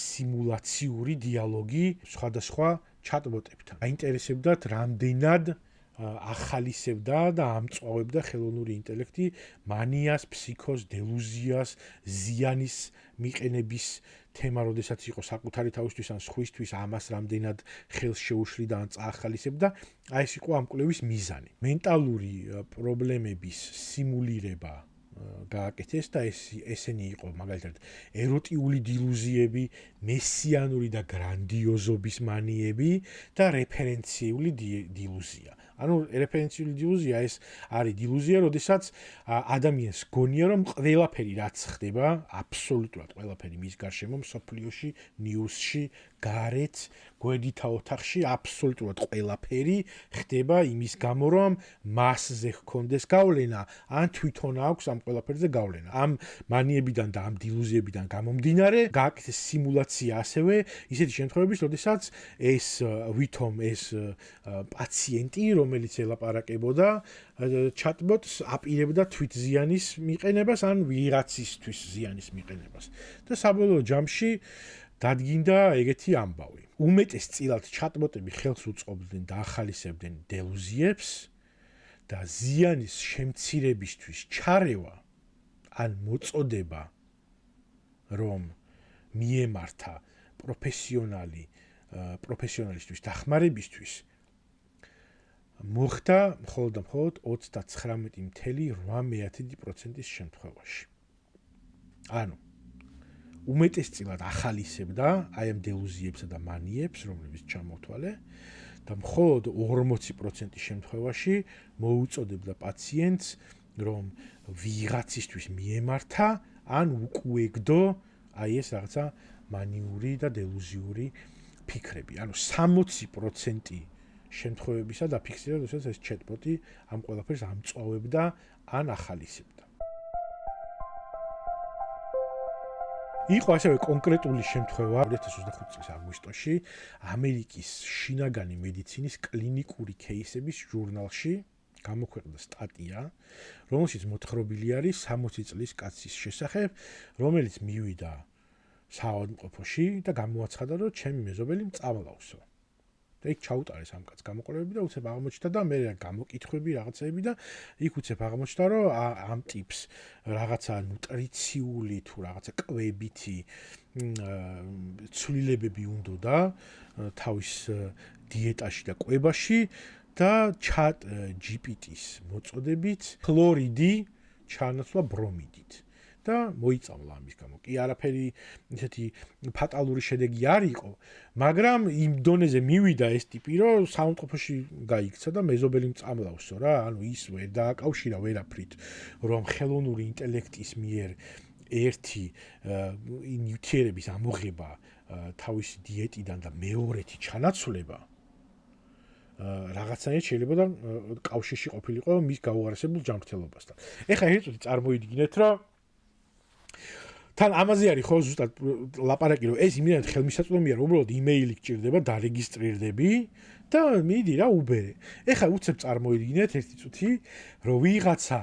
სიმულაციური დიალოგი სხვადასხვა ჩატბოტებთან. აინტერესებდათ რამდენად ახალისებდა და ამწვავებდა ხელოვნური ინტელექტი მანიას, ფსიქოს, დელუზიას, ზიანის მიყენების თემა, როდესაც იყო საკუთარი თავისთვის ან სხვისთვის ამას რამდენად ხელს შეუშლიდა ან წაახალისებდა, აი ეს იყო ამ კვლევის მიზანი. მენტალური პრობლემების სიმულირება გააკეთეს და ესენი იყო მაგალითად ეროტიული დილუზიები, მესიანური და გრანდიოზობის მანიები და რეფერენციული დილუზია. ანუ რეფერენციული დილუზია ეს არის დილუზია, როდესაც ადამიანს გონია რომ ყველაფერი რაც ხდება, აბსოლუტურად ყველაფერი მის გარშემო, მსოფლიოში, ნიუსში, გარეთ, გვერდითა ოთახში აბსოლუტურად ყველაფერი ხდება იმის გამო რომ მასზე ჰქონდეს გავლენა, ან თვითონ აქვს ამ ყველაფერზე გავლენა. ამ მანიებიდან და ამ დილუზიებიდან გამომდინარე, გააკეთეს სიმულაცია ასევე ისეთი შემთხვევების, როდესაც ეს ვითომ ეს პაციენტი, რომელიც ელაპარაკებოდა ჩატბოტს აპირებდა თვითზიანის მიყენებას ან ვიღაცისთვის ზიანის მიყენებას. და საბოლოო ჯამში დადგინდა ეგეთი ამბავი. უმეტესწილად ჩატბოტები ხელს უწყობდნენ და ახალისებდნენ დელუზიებს და ზიანის შემცირებისთვის ჩარევა ან მოწოდება რომ მიემართა პროფესიონალისტვის დახმარებისთვის მოხდა მხოლოდ და მხოლოდ 39.8%-ის შემთხვევაში. ანუ უმეტესწილად ახალისებდა აი ამ დელუზიებსა და მანიებს, რომლებიც ჩამოთვალე და მხოლოდ 40%-ის შემთხვევაში მოუწოდებდა პაციენტს, რომ ვიღაცისთვის მიემართა ან უკუეგდო აი ეს რაღაცა მანიური და დელუზიური ფიქრები. ანუ 60% შემთხვევებისა დაფიქსირდა, როდესაც ეს ჩატბოტი ამ ყველაფერს ამწვავებდა ან ახალისებდა. იყო ასევე კონკრეტული შემთხვევა 2025 წლის აგვისტოში ამერიკის შინაგანი მედიცინის კლინიკური кейსების ჟურნალში, გამოქვეყნდა სტატია, რომელშიც მოთხრობილი არის 60 წლის კაცის შესახებ, რომელიც მივიდა საავადმყოფოში და გამოაცხადა, რომ ჩემი მეზობელი მწავლავსო. და იქ ჩაუტარეს ამ კაცს გამოყურებები და უცებ აღმოჩნდა და მე გამოკითხვები რაღაცები და იქ უცებ აღმოჩნდა, რომ ამ ტიპს რაღაცა ნუტრიციული თუ რაღაცა კვებითი ცვლილებები უნდოდა თავის დიეტაში და კვებაში და chat GPT-ს მოწოდებით ქლორიდი ჩაანაცვლა ბრომიდით. და მოიწამლა ამის გამო. კი არაფერი ისეთი ფატალური შედეგი არ იყო, მაგრამ იმ დონეზე მივიდა ეს ტიპი, რომ საავადმყოფოში გაიქცა და მეზობელი მწამლავსო რა, ანუ ის ვერ დააკავშირა ვერაფრით, რომ ხელოვნური ინტელექტის მიერ ერთი ნიუტრიენტების ამოღება თავისი დიეტიდან და მეორეთი ჩანაცვლება რაღაცნაირად შეიძლება და კავშირში ყოფილიყო მის გაუარესებულ ჯანმრთელობასთან. ეხლა ერთად წარმოიდგინეთ, რომ თან ამაზე არის ხო ზუსტად ლაპარაკი, რომ ეს იმენად ხელმისაწვდომია, რომ უბრალოდ იმეილი გჭირდება, დარეგისტრირდები და მიდი რა უბერე. ეხლა უცებ წარმოიდგინეთ ერთი წუთი, რომ ვიღაცა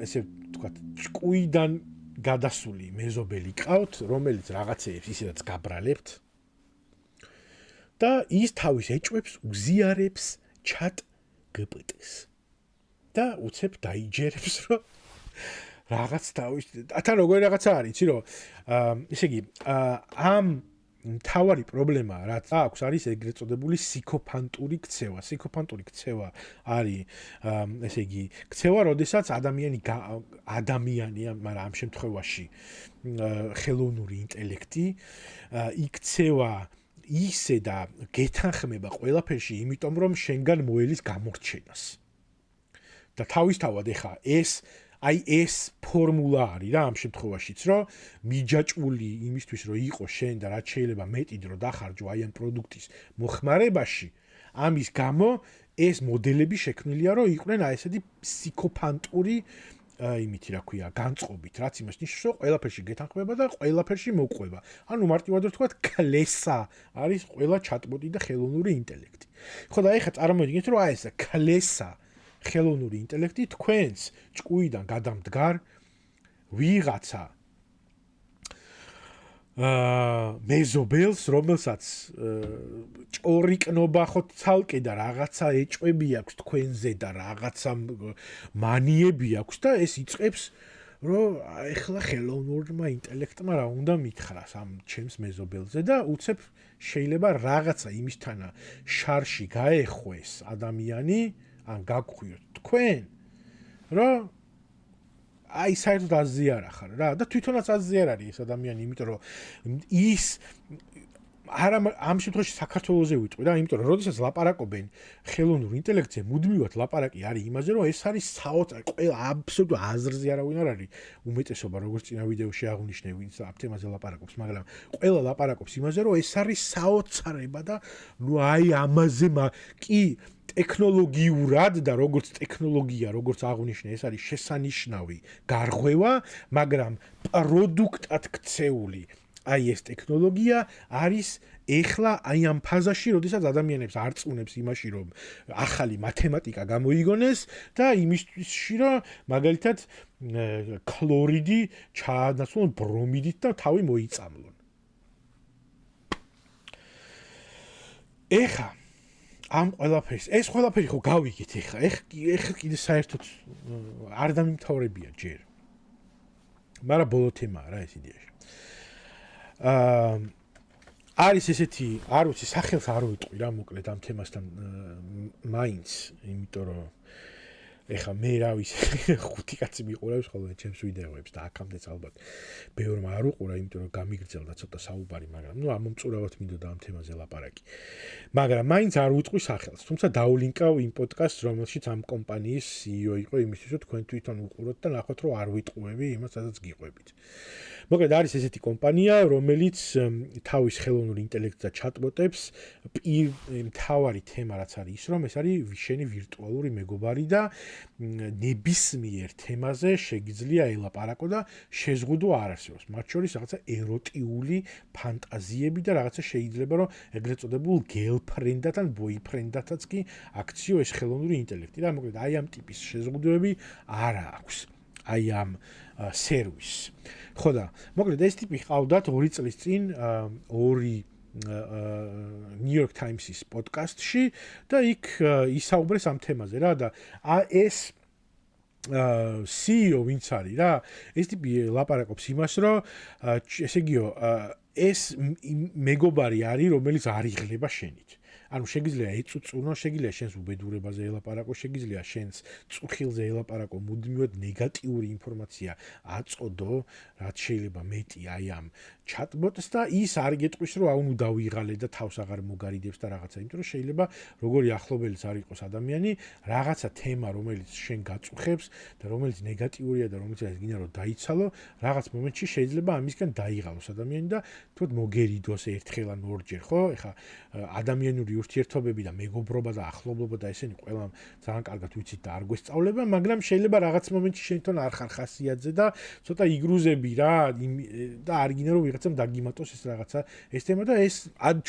ესე ვთქვათ, ჭკუიდან გადასული მეზობელი ყავთ, რომელიც რაღაცეებს ისედაც გაბრალებთ და ის თავის ეჭვებს უზიარებს chat GPT-ს. და უცებ დაიჯერებს, რომ რაღაც თავის თან როგორი რაღაცა არის, იცი რომ ესე იგი ამ მთავარი პრობლემა რაც აქვს არის ეგრეთ წოდებული სიკოფანტური ქცევა. სიკოფანტური ქცევა არის ესე იგი ქცევა, როდესაც ადამიანია, მაგრამ ამ შემთხვევაში ხელოვნური ინტელექტი იქცევა ისე და გეთანხმება ყველაფერში, იმიტომ რომ შენგან მოელის გამორჩენას. და თავისთავად ეხა ეს ფორმულა არის რა ამ შემთხვევაშიც, რომ მიჯაჭვული იმისთვის, რომ იყო შენ და რაც შეიძლება მეტი დრო დახარჯო აი ამ პროდუქტის მოხმარებაში, ამის გამო ეს მოდელები შექმნილია, რომ იყვნენ აი ესეთი სიკოფანტური იმითი რა ქვია, განწყობით, რაც იმას ნიშნავს, რომ ყველაფერში გეთანხმება და ყველაფერში მოყვება. ანუ მარტივად ვთქვათ, კლესა არის ყველა ჩატბოტი და ხელოვნური ინტელექტი. ხო და ეხლა წარმოიდგინეთ, რომ აი ეს კლესა ხელოვნური ინტელექტი თქვენს ჭკუიდან გადამდგარ ვიღაცა მეზობელს, რომელსაც ჭორიკნობა ხო ცალკე და რაღაცა ეჭვები აქვს თქვენზე და რაღაცა მანიები აქვს და ეს იწყებს, რომ ეხლა ხელოვნურმა ინტელექტმა რა უნდა მითხრას ამ ჩემს მეზობელზე და უცებ შეიძლება რაღაცა იმისთანა შარში გაეხვეს ადამიანი ან გაგხვიოთ თქვენ, რომ აი საერთოდ აზიარა ხარ რა და თვითონაც აზიარ არის ეს ადამიანი, იმიტომ რომ ის არა ამ შემთხვევაში საქართველოზე ვიტყვი რა, იმიტომ რომ როდესაც ლაპარაკობენ ხელოვნურ ინტელექტზე, მუდმივად ლაპარაკი არის იმაზე, რომ ეს არის ყველა აბსოლუტურ აზრზე არავინ არ არის უმეტესობა, როგორც წინა ვიდეოში აღნიშნე, ვინც ამ თემაზე ლაპარაკობს, მაგრამ ყველა ლაპარაკობს იმაზე, რომ ეს არის საოცარება და ნუ აი ამაზე კი ტექნოლოგიურად და როგორც ტექნოლოგია, როგორც აღნიშნე, ეს არის შესანიშნავი გარღვევა, მაგრამ პროდუქტად ქცეული აი ეს ტექნოლოგია არის ეხლა აი ამ ფაზაში, როდესაც ადამიანებს არწმუნებს იმაში, რომ ახალი მათემატიკა გამოიგონეს და იმისში, რომ მაგალითად ქლორიდი ჩაანაცვლონ ბრომიდით და თავი მოიწამლონ. ეხლა ამ ყველაფერს, ეს ყველაფერი ხო გავიგეთ ეხლა კიდე საერთოდ არ დამიმთავრებია ჯერ. მაგრამ ბოლო თემაა რა ეს იდეაში. არის ესეთი, არ ვიცი, სახელს არ ვიტყვი რა მოკლედ ამ თემასთან მაინც, იმიტომ რომ ეხლა მე რა ვიცი, 5 კაცი მიყურებს ხოლმე ჩემს ვიდეოებს და აქამდეც ალბათ ბევრმა არ უყურა, იმიტომ რომ გამიგრძელდა ცოტა საუბარი, მაგრამ ნუ ამომწურავად მინდოდა ამ თემაზე ლაპარაკი. მაგრამ მაინც არ ვიტყვი სახელს, თუმცა დაულინკავ იმ პოდკასტს, რომელშიც ამ კომპანიის CEO იყო, იმისთვის რომ თქვენ თვითონ უყუროთ და ნახოთ, რომ არ ვიტყუები იმას, სადაც გიყვებით. მოკლედ არის ესეთი კომპანია, რომელიც თავის ხელოვნურ ინტელექტს და ჩატბოტებს მთავარი თემა რაც არის ის, რომ ეს არის შენი ვირტუალური მეგობარი და ნებისმიერ თემაზე შეგიძლია ელაპარაკო და შეზღუდვა არ არსებობს. მათ შორის რაღაცა ეროტიული ფანტაზიები და რაღაცა შეიძლება რომ ეგრეთ წოდებულ girlfriend-ად ან boyfriend-ათაც კი აქციო ეს ხელოვნური ინტელექტი და მოკლედ აი ამ ტიპის შეზღუდვები არ აქვს. აი ამ სერვისს. ხო და მოკლედ ეს ტიპი ყავდათ 2 წლის წინ 2 New York Times-ის პოდკასტში და იქ ისაუბრეს ამ თემაზე რა და ეს CEO ვინც არის რა ეს ტიპი ლაპარაკობს იმას რომ ესე იგიო ეს მეგობარი არის რომელიც არ იღლება შენით ანუ შეგიძლია ეწუწუნო, შეგიძლია შენს უბედურებაზე ელაპარაკო, შეგიძლია შენს წუხილზე ელაპარაკო, მუდმივად ნეგატიური ინფორმაცია აწოდო, რაც შეიძლება მეტი აი ამ ჩატბოტს და ის არ გეტყვის რომ აუნ დავიღალე და თავს აღარ მოგარიდებს და რაღაცა, იმიტომ რომ შეიძლება როგორი ახლობელიც არ იყოს ადამიანი, რაღაცა თემა რომელიც შენ გაწუხებს და რომელიც ნეგატიურია და რომელიც ეს გინდა რომ დაიცალო, რაღაც მომენტში შეიძლება ამისგან დაიღალოს ადამიანი და თქო მოგერიდოს ერთხელ ან ორჯერ, ხო? ეხა ადამიანური ურთიერთობები და მეგობრობა და ახლობლობა და ესენი ყველამ ძალიან კარგად ვიცით და არ გვესწავლება, მაგრამ შეიძლება რაღაც მომენტში შენ თვითონ არ ხარ ხასიათზე და ცოტა იგრუზები რა და არ გინდა რომ ვიღაცამ დაგიმატოს ეს რაღაცა ეს თემა და ეს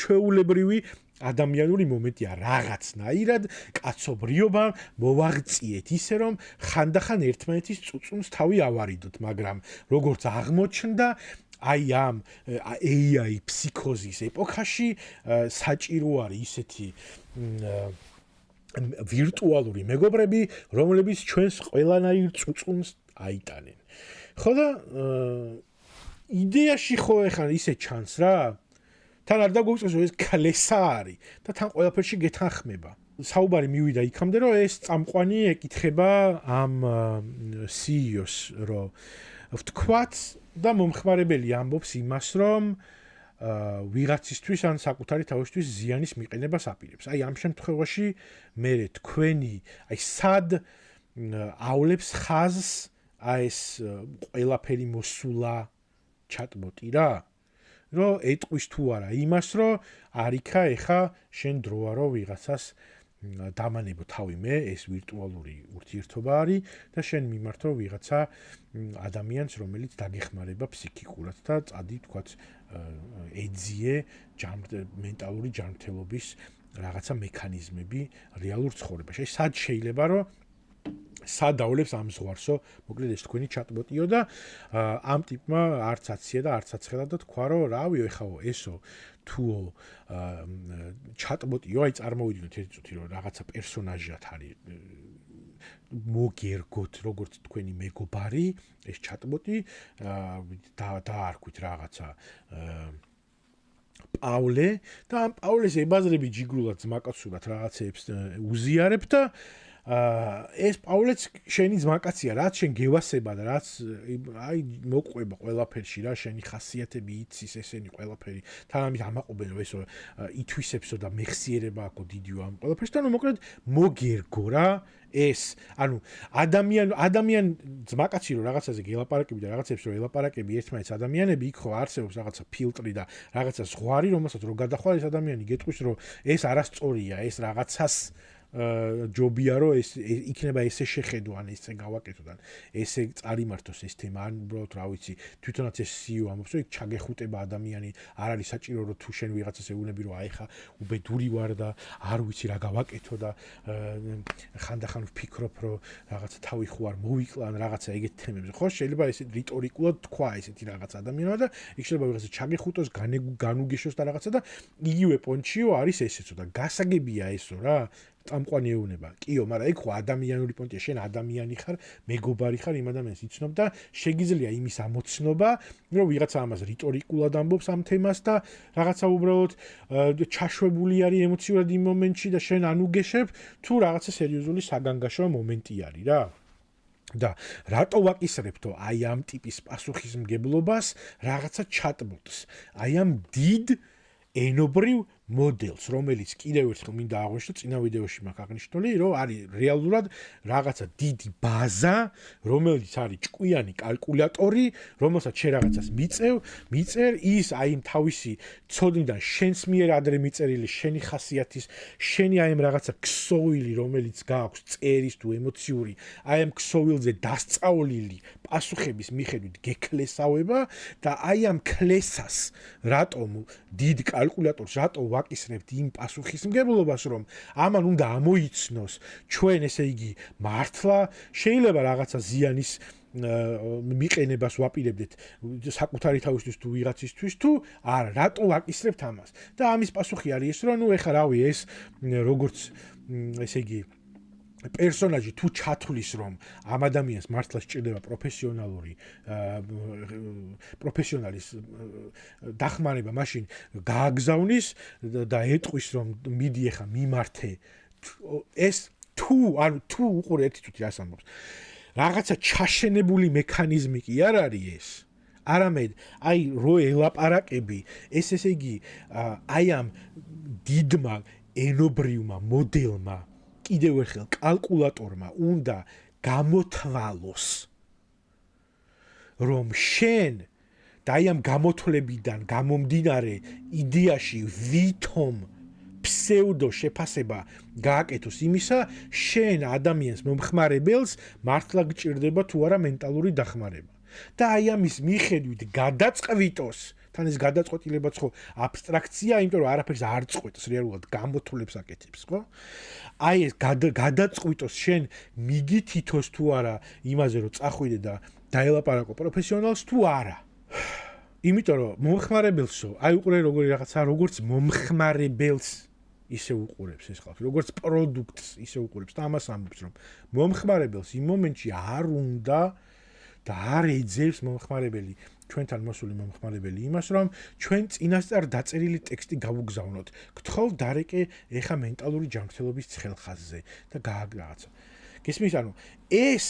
ჩვეულებრივი ადამიანური მომენტია რაღაცნაირად კაცობრიობა მოვაღწიეთ ისე რომ ხანდახან ერთმანეთის წუწუნს თავი ავარიდოთ, მაგრამ როგორც აღმოჩნდა აი ამ AI ფსიქოზის ეპოქაში საჭირო არის ისეთი ვირტუალური მეგობრები, რომლებიც ჩვენს ყველანაირ წუწუნს აიტანენ. ხო და იდეაში ხო ეხლა ისე ჩანს რა თან არ დაგვიწყოს რომ ეს კლესა არის და თან ყველაფერში გეთანხმება. საუბარი მივიდა იქამდე რომ ეს წამყვანი ეკითხება ამ CEO-ს რომ ვთქვათ და მომხმარებელი ამბობს იმას რომ ვიღაცისთვის ან საკუთარი თავისთვის ზიანის მიყენებას აპირებს. აი ამ შემთხვევაში მე თქვენი აი სად აავლებს ხაზს აი ეს ყველაფერი მოსულა ჩატბოტი რა რომ ეტყვის თუ არა იმას რომ არიქა ეხა შენ დროა რომ ვიღაცას დამანებო თავი მე ეს ვირტუალური ურთიერთობა არის და შენ მიმართო ვიღაცა ადამიანს რომელიც დაგეხმარება ფსიქიკურად და წადი თქვათ ეძიე მენტალური ჯანმრთელობის რაღაცა მექანიზმები რეალურ ცხოვრებაში. სად შეიძლება რომ სად დავლებს ამ ზღვარსო, მოკლედ ეს თქვენი ჩატბოტიო და ამ ტიპმა არც აცია და არც აცხელა და თქვა რომ რავიო ეხაო ესო თუო ჩატბოტიო აი წარმოვიდგინოთ ერთი წუთი რომ რაღაცა პერსონაჟად არის მოგერგოთ როგორც თქვენი მეგობარი ეს ჩატბოტი დაარქვით რაღაცა პავლე და ამ პავლეს ებაზრები ჯიგრულად ზმაკაცურად რაღაცეებს უზიარებ და ეს პავლეც შენი ძმაკაცია, რაც შენ გევასება და რაც აი მოყვება ყველაფერში რა, შენი ხასიათები იცის ესენი ყველაფერი. თან ამით ამაყობენ რომ ესო ითვისებსო და მეხსიერება აქვს დიდიო ამ ყველაფერს და ნუ მოკლედ მოგერგო რა ეს, ანუ ადამიან ძმაკაცი რომ რაღაცაზე გელაპარაკები და რაღაცებს რომ ელაპარაკები ერთმანეთს ადამიანები, იქ ხო არსებობს რაღაცა ფილტრი და რაღაცა ზღვარი, რომელსაც რო გადახვალ ეს ადამიანი გეტყვის რომ ეს არასწორია, ეს რაღაცას ჯობია რომ ეს იქნება ესე შეხედო ან ესე გავაკეთო და ესე წარიმართოს ეს თემა ან უბრალოდ რა ვიცი თვითონაც ეს CEO ამბობს რომ იქ ჩაგეხუტება ადამიანი არ არის საჭირო რომ თუ შენ ვიღაცას ეუბნები რომ აი ხა უბედური ვარ და არ ვიცი რა გავაკეთო და ხანდახან ვფიქრობ რომ რაღაცა თავი ხო არ მოვიკლან რაღაცა ეგეთ თემებზე ხო შეიძლება ესე რიტორიკულად თქვა ესეთი რაღაც ადამიანმა და იქ შეიძლება ვიღაცა ჩაგეხუტოს განუგეშოს და რაღაცა და იგივე პონჩიო არის ესეცო და გასაგებია ესო რა წამყვანი ეუნება. კიო, მაგრამ ეგ ხო ადამიანური პონტია, შენ ადამიანი ხარ, მეგობარი ხარ იმ ადამიანს იცნობ და შეგიძლია იმის ამოცნობა, რომ ვიღაცა ამას რიტორიკულად ამბობს ამ თემას და რაღაცა უბრალოდ ჩაშვებული არის ემოციურად იმ მომენტში და შენ ანუგეშებ, თუ რაღაცა სერიოზული საგანგაშო მომენტი არის რა. და რატო ვაკისრებთო აი ამ ტიპის პასუხისმგებლობას რაღაცა ჩატბოტს, აი ამ დიდ ენობრივ მოდელს, რომელიც კიდევ ერთხელ მინდა აღვნიშნო, წინა ვიდეოში მაქვს აღნიშნული, რომ არის რეალურად რაღაცა დიდი ბაზა, რომელიც არის ჭკვიანი კალკულატორი, რომელსაც შენ რაღაცას მიწერ, ის აი იმ თავისი ცოდნიდან შენს მიერ ადრე მიწერილი შენი ხასიათის, შენი აი ამ რაღაცა ქსოვილი, რომელიც გააქვს წერის თუ ემოციური, აი ამ ქსოვილზე დასწავლილი პასუხების მიხედვით გექლესავება და აი ამ ქლესას რატომ დიდ კალკულატორს რატომ ვაკისრებთ იმ პასუხისმგებლობას, რომ ამან უნდა ამოიცნოს ჩვენ, ესე იგი, მართლა შეიძლება რაღაცა ზიანის მიყენებას ვაპირებდეთ საკუთარი თავისთვის თუ ვიღაცისთვის თუ არა, რატო ვაკისრებთ ამას? და ამის პასუხი არის ეს, რომ ეხლა რავი ეს როგორც ესე იგი პერსონაჟი თუ ჩათვლის, რომ ამ ადამიანს მართლა სჭირდება პროფესიონალის დახმარება, მაშინ გააგზავნის და ეტყვის, რომ მიდი ეხა მიმართე ეს თუ უყურე ერთი თვით რას ამბობს. რაღაცა ჩაშენებული მექანიზმი კი არ არის ეს. არამედ აი რო ელაპარაკები, ეს ესე იგი აი ამ დიდმა ენობრივმა მოდელმა კიდევ ერთხელ კალკულატორმა უნდა გამოთვალოს, რომ შენ და აი ამ გამოთვლებიდან გამომდინარე იდეაში ვითომ ფსევდო შეფასება გააკეთოს იმისა, შენ ადამიანს მომხმარებელს მართლა გჭირდება თუ არა მენტალური დახმარება. და აი ამის მიხედვით გადაწყვიტოს, თან ეს გადაწყვეტილებაც ხო აბსტრაქცია, იმიტომ რომ არაფერს არ წყვეტს რეალურად გამოთვლებს აკეთებს, ხო? აი ეს გადაწყვიტოს შენ მიგითითოს თუ არა იმაზე რომ წახვიდე და დაელაპარაკო პროფესიონალს თუ არა. იმიტომ რომ მომხმარებელსო, აი უყურე როგორი რაღაცა, როგორც მომხმარებელს ისე უყურებს ეს ხალხი, როგორც პროდუქტს ისე უყურებს და ამას ამბობს, რომ მომხმარებელს იმ მომენტში არ უნდა და არ ეძებს მომხმარებელი, ჩვენთან მოსული მომხმარებელი იმას, რომ ჩვენ წინასწარ დაწერილი ტექსტი გავუგზავნოთ. გთხოვ დარეკე ეხა მენტალური ჯანმრთელობის ცხელხაზზე და გააგრააცა. გესმის, ანუ ეს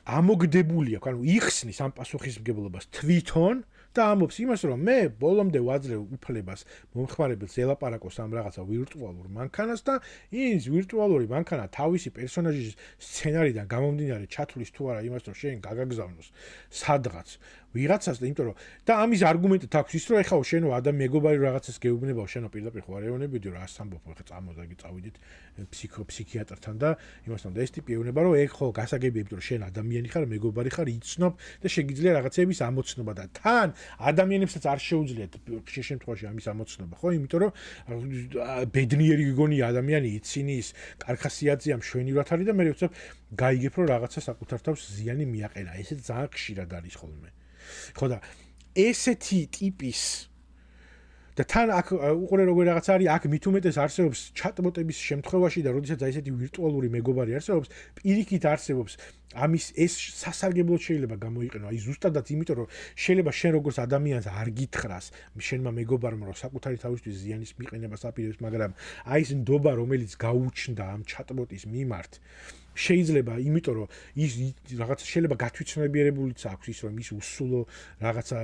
ამოგდებული აქვს, ანუ იხსნის ამ პასუხისმგებლობას თვითონ და ამბობს იმას, რომ მე ბოლომდე ვაძლევ უფლებას მომხმარებელს ელაპარაკოს ამ რაღაცა ვირტუალურ მანქანას და ის ვირტუალური მანქანა თავისი პერსონაჟის სცენარიდან გამომდინარე ჩათვლის თუ არა იმას, რომ შენ გაგაგზავნოს სადღაც ვიღაცას და იმიტომ რომ და ამის არგუმენტად აქვს ის, რომ ეხლა შენო ადამიან მეგობარი რაღაცას გეუბნებაო, შენო პირდაპირ ხო არ ეუბნებიდი, რომ რას ამბობ, ეხლა წამოდი წავიდეთ ფსიქიატრთან და იმასთან და ეს ტიპი ეუბნება, რომ ეგ ხო გასაგებია, იმიტომ რომ შენ ადამიანი ხარ, მეგობარი ხარ, იცნობ და შეგიძლია რაღაცების ამოცნობა და თან ადამიანებსაც არ შეუძლიათ ხშირ შემთხვევაში ამის ამოცნობა, ხო? იმიტომ რომ ბედნიერი გიგონია ადამიანი იცინის, კარხასიათზეა მშვენივრად არის და მე ვცებ გაიგებ, რომ რაღაცა საკუთარ თავს ზიანი მიაყენა. ესეც ძალიან ხშირად არის ხოლმე. ხო და ესეთი ტიპის და თან აქ უყურე როგორ რაღაც არის, აქ მით უმეტეს არსებობს ჩატბოტების შემთხვევაში და როდესაც აი ესეთი ვირტუალური მეგობარი არსებობს, პირიქით არსებობს ამის ეს სასარგებლოდ შეიძლება გამოიყენო, აი ზუსტადაც იმიტომ რომ შეიძლება შენ როგორც ადამიანს არ გითხრას შენმა მეგობარმა რომ საკუთარი თავისთვის ზიანის მიყენებას აპირებს, მაგრამ აი ეს ნდობა რომელიც გაუჩნდა ამ ჩატბოტის მიმართ შეიძლება იმიტომ რომ ის რაღაცა შეიძლება გათვითცნობიერებულიც აქვს ის რომ ის უსულო რაღაცა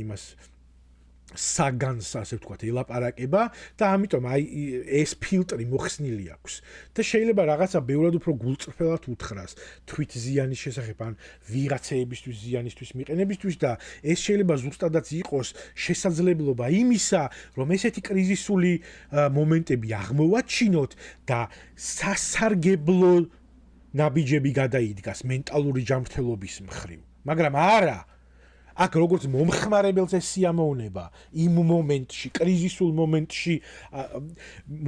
იმას საგანს ასე ვთქვათ ელაპარაკება და ამიტომ აი ეს ფილტრი მოხსნილი აქვს და შეიძლება რაღაცა ბევრად უფრო გულწრფელად უთხრას თვით ზიანის შესახებ ან ვიღაცეებისთვის ზიანისთვის მიყენებისთვის და ეს შეიძლება ზუსტადაც იყოს შესაძლებლობა იმისა რომ ესეთი კრიზისული მომენტები აღმოვაჩინოთ და სასარგებლო ნაბიჯები გადაიდგას მენტალური ჯანმრთელობის მხრივ, მაგრამ არა აქ როგორც მომხმარებელს ეს სიამოვნება იმ მომენტში, კრიზისულ მომენტში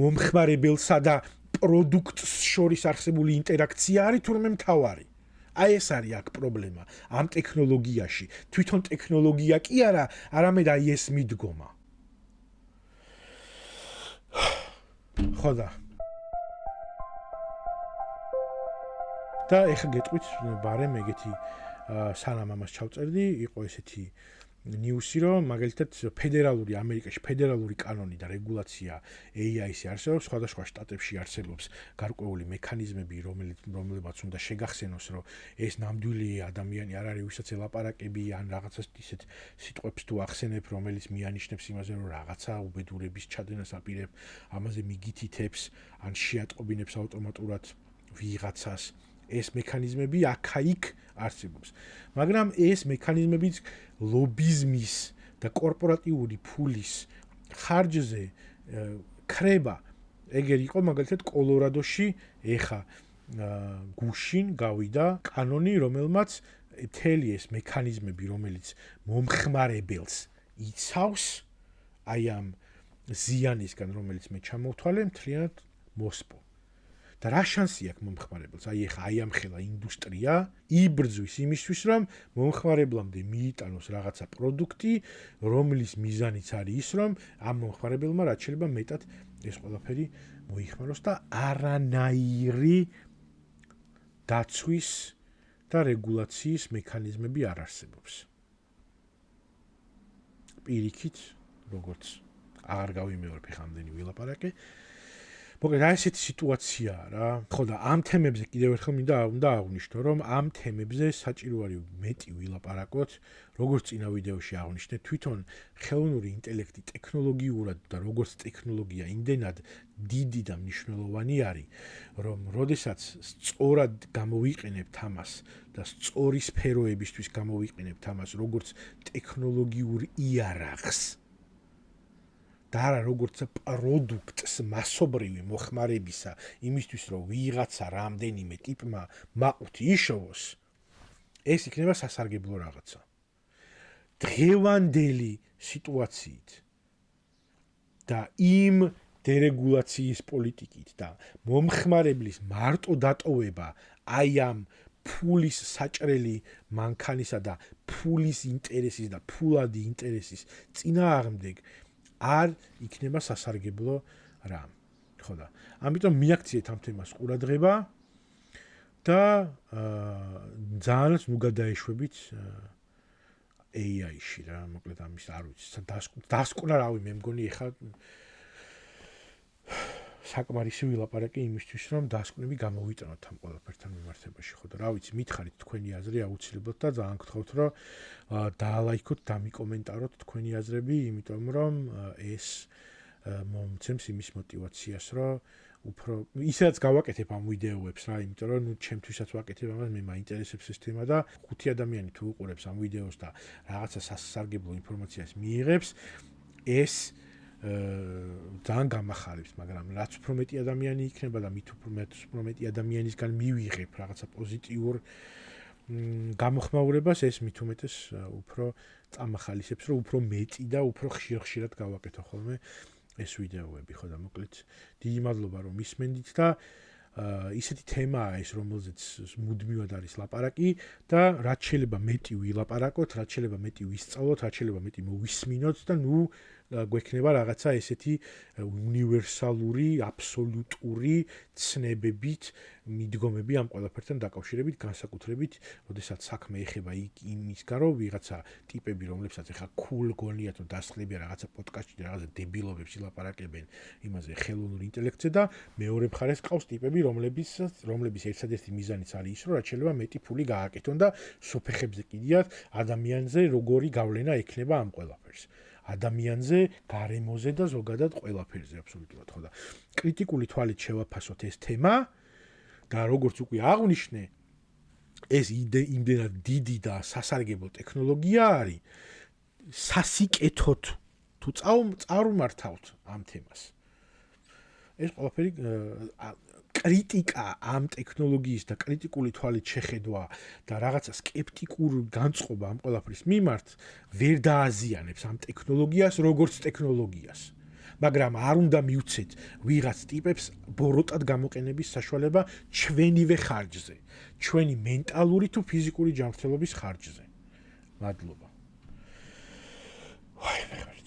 მომხმარებელსა და პროდუქტს შორის არსებული ინტერაქცია არის თურმე მთავარი. აი ეს არის აქ პრობლემა ამ ტექნოლოგიაში. თვითონ ტექნოლოგია კი არა, არამედ აი ეს მიდგომა. ხო და ეხლა გეტყვით ბარემ ეგეთი სანამ ამას ჩავწერდი, იყო ესეთი ნიუსი, რომ მაგალითად ამერიკაში ფედერალური კანონი და რეგულაცია AI-ს არსებობს, სხვადასხვა შტატებში არსებობს გარკვეული მექანიზმები, რომლებიც უნდა შეგახსენოს, რომ ეს ნამდვილი ადამიანი არ არის, ვისაც ელაპარაკები ან რაღაცას ისეთ სიტყვებს თუ ახსენებ, რომელიც მიანიშნებს იმაზე, რომ რაღაცა უბედურების ჩადენას აპირებ, ამაზე მიგითითებს ან შეატყობინებს ავტომატურად ვიღაცას. ეს მექანიზმები აქა-იქ არსებობს. მაგრამ ეს მექანიზმებიც ლობიზმის და კორპორატიული ფულის ხარჯზე ქრება. ეგერ იყო მაგალითად კოლორადოში ეხა გუშინ გავიდა კანონი, რომელმაც მთელი ეს მექანიზმები, რომელიც მომხმარებელს იცავს აი ამ ზიანისგან, რომელიც მე ჩამოვთვალე, მთლიანად მოსპო. და რა შანსი აქვს მომხმარებელს? აი ეხა აი ამ ხელა ინდუსტრია იბრძვის იმისთვის, რომ მომხმარებლამდე მიიტანოს რაღაცა პროდუქტი, რომლის მიზანიც არის ის, რომ ამ მომხმარებელმა რაც შეიძლება მეტად ეს ყველაფერი მოიხმაროს და არანაირი დაცვის და რეგულაციის მექანიზმები არ არსებობს. პირიქით, როგორც აღარ გავიმეორებ ხამდენი ვილაპარაკე. მოკლედ აი ესეთი სიტუაციაა რა. ხო და ამ თემებზე კიდევ ერთხელ უნდა აღვნიშნო, რომ ამ თემებზე საჭირო არის მეტი ვილაპარაკოთ, როგორც წინა ვიდეოში აღვნიშნე, თვითონ ხელოვნური ინტელექტი ტექნოლოგიურად და როგორც ტექნოლოგია იმდენად დიდი და მნიშვნელოვანი არის, რომ როდესაც სწორად გამოვიყენებთ ამას და სწორი სფეროებისთვის გამოვიყენებთ ამას, როგორც ტექნოლოგიურ იარაღს და არა როგორც პროდუქტს მასობრივი მოხმარებისა, იმისთვის რომ ვიღაცა რამდენიმე ტიპმა მაყუთი იშოვოს, ეს იქნება სასარგებლო რაღაცა. დღევანდელი სიტუაციით და იმ დერეგულაციის პოლიტიკით და მომხმარებლის მარტო დატოვება აი ამ ფულის საჭრელი მანქანისა და ფულის ინტერესის და ფულადი ინტერესის წინააღმდეგ არ იქნება სასარგებლო რამ. ხო და ამიტომ მიაქციეთ ამ თემას ყურადღება და ძალიან ნუ გადაეშვებით AI-ში რა, მოკლედ ამის არ ვიცი, დასკვნა რავი, მე მგონი ეხა საკმარისი ვილაპარაკე იმისთვის, რომ დასკვნები გამოვიტანოთ ამ ყველაფერთან მიმართებაში, ხო და რა ვიცი, მითხარით თქვენი აზრი აუცილებლად და ძალიან გთხოვთ, რომ დაალაიქოთ, დამიკომენტაროთ თქვენი აზრები, იმიტომ რომ ეს მომცემს იმის мотиваციას, რომ უფრო ისედაც გავაკეთებ ამ ვიდეოებს რა, იმიტომ რომ ნუ ჩემთვისაც ვაკეთებ ამას, მე მაინტერესებს ეს თემა და 5 ადამიანი თუ უყურებს ამ ვიდეოს და რაღაცა სასარგებლო ინფორმაციას მიიღებს, ეს ძალიან გამახარებს, მაგრამ რაც უფრო მეტი ადამიანი იქნება და მით უფრო მეტი ადამიანისგან მივიღებ რაღაცა პოზიტიურ გამოხმაურებას, ეს მით უმეტეს უფრო წამახალისებს, რომ უფრო მეტი და უფრო ხშირად გავაკეთო ხოლმე ეს ვიდეოები, ხო და მოკლედ დიდი მადლობა რომ ისმენდით და ისეთი თემაა ეს, რომელზეც მუდმივად არის ლაპარაკი და რაც შეიძლება მეტი ვილაპარაკოთ, რაც შეიძლება მეტი ვისწავლოთ, რაც შეიძლება მეტი მოვისმინოთ და ნუ გვექნება რაღაცა ესეთი უნივერსალური, აბსოლუტური ცნებებით მიდგომები ამ ყველაფერთან დაკავშირებით, განსაკუთრებით, როდესაც საქმე ეხება იმისგან, რომ ვიღაცა ტიპები, რომლებსაც ახლა cool გონიათ, რომ დასხლებია რაღაცა პოდკასტში და რაღაცა დებილობებს ილაპარაკებენ იმაზე ხელოვნურ ინტელექტზე და მეორე მხარეს ყავს ტიპები, რომლების ერთადერთი მიზანიც არის ის, რომ რაც შეიძლება მეტი ფული გააკეთონ და სოფეხებზე კიდიათ ადამიანზე როგორი გავლენა ექნება ამ ყველაფერს. ადამიანზე, გარემოზე და ზოგადად ყველაფერზე აბსოლუტურად, ხო და კრიტიკული თვალით შევაფასოთ ეს თემა და როგორც უკვე აღვნიშნე, ეს იმდენად დიდი და სასარგებლო ტექნოლოგია არის, სასიკეთოთ თუ წარუმართავთ ამ თემას. ეს ყველაფერი კრიტიკა ამ ტექნოლოგიის და კრიტიკული თვალით შეხედვა და რაღაცა სკეპტიკურ განწყობა ამ ყველაფრის მიმართ ვერ დააზიანებს ამ ტექნოლოგიას როგორც ტექნოლოგიას. მაგრამ არ უნდა მივცეთ ვიღაც ტიპებს ბოროტად გამოყენების საშუალება ჩვენივე ხარჯზე, ჩვენი მენტალური თუ ფიზიკური ჯანმრთელობის ხარჯზე. მადლობა. ვაი, მე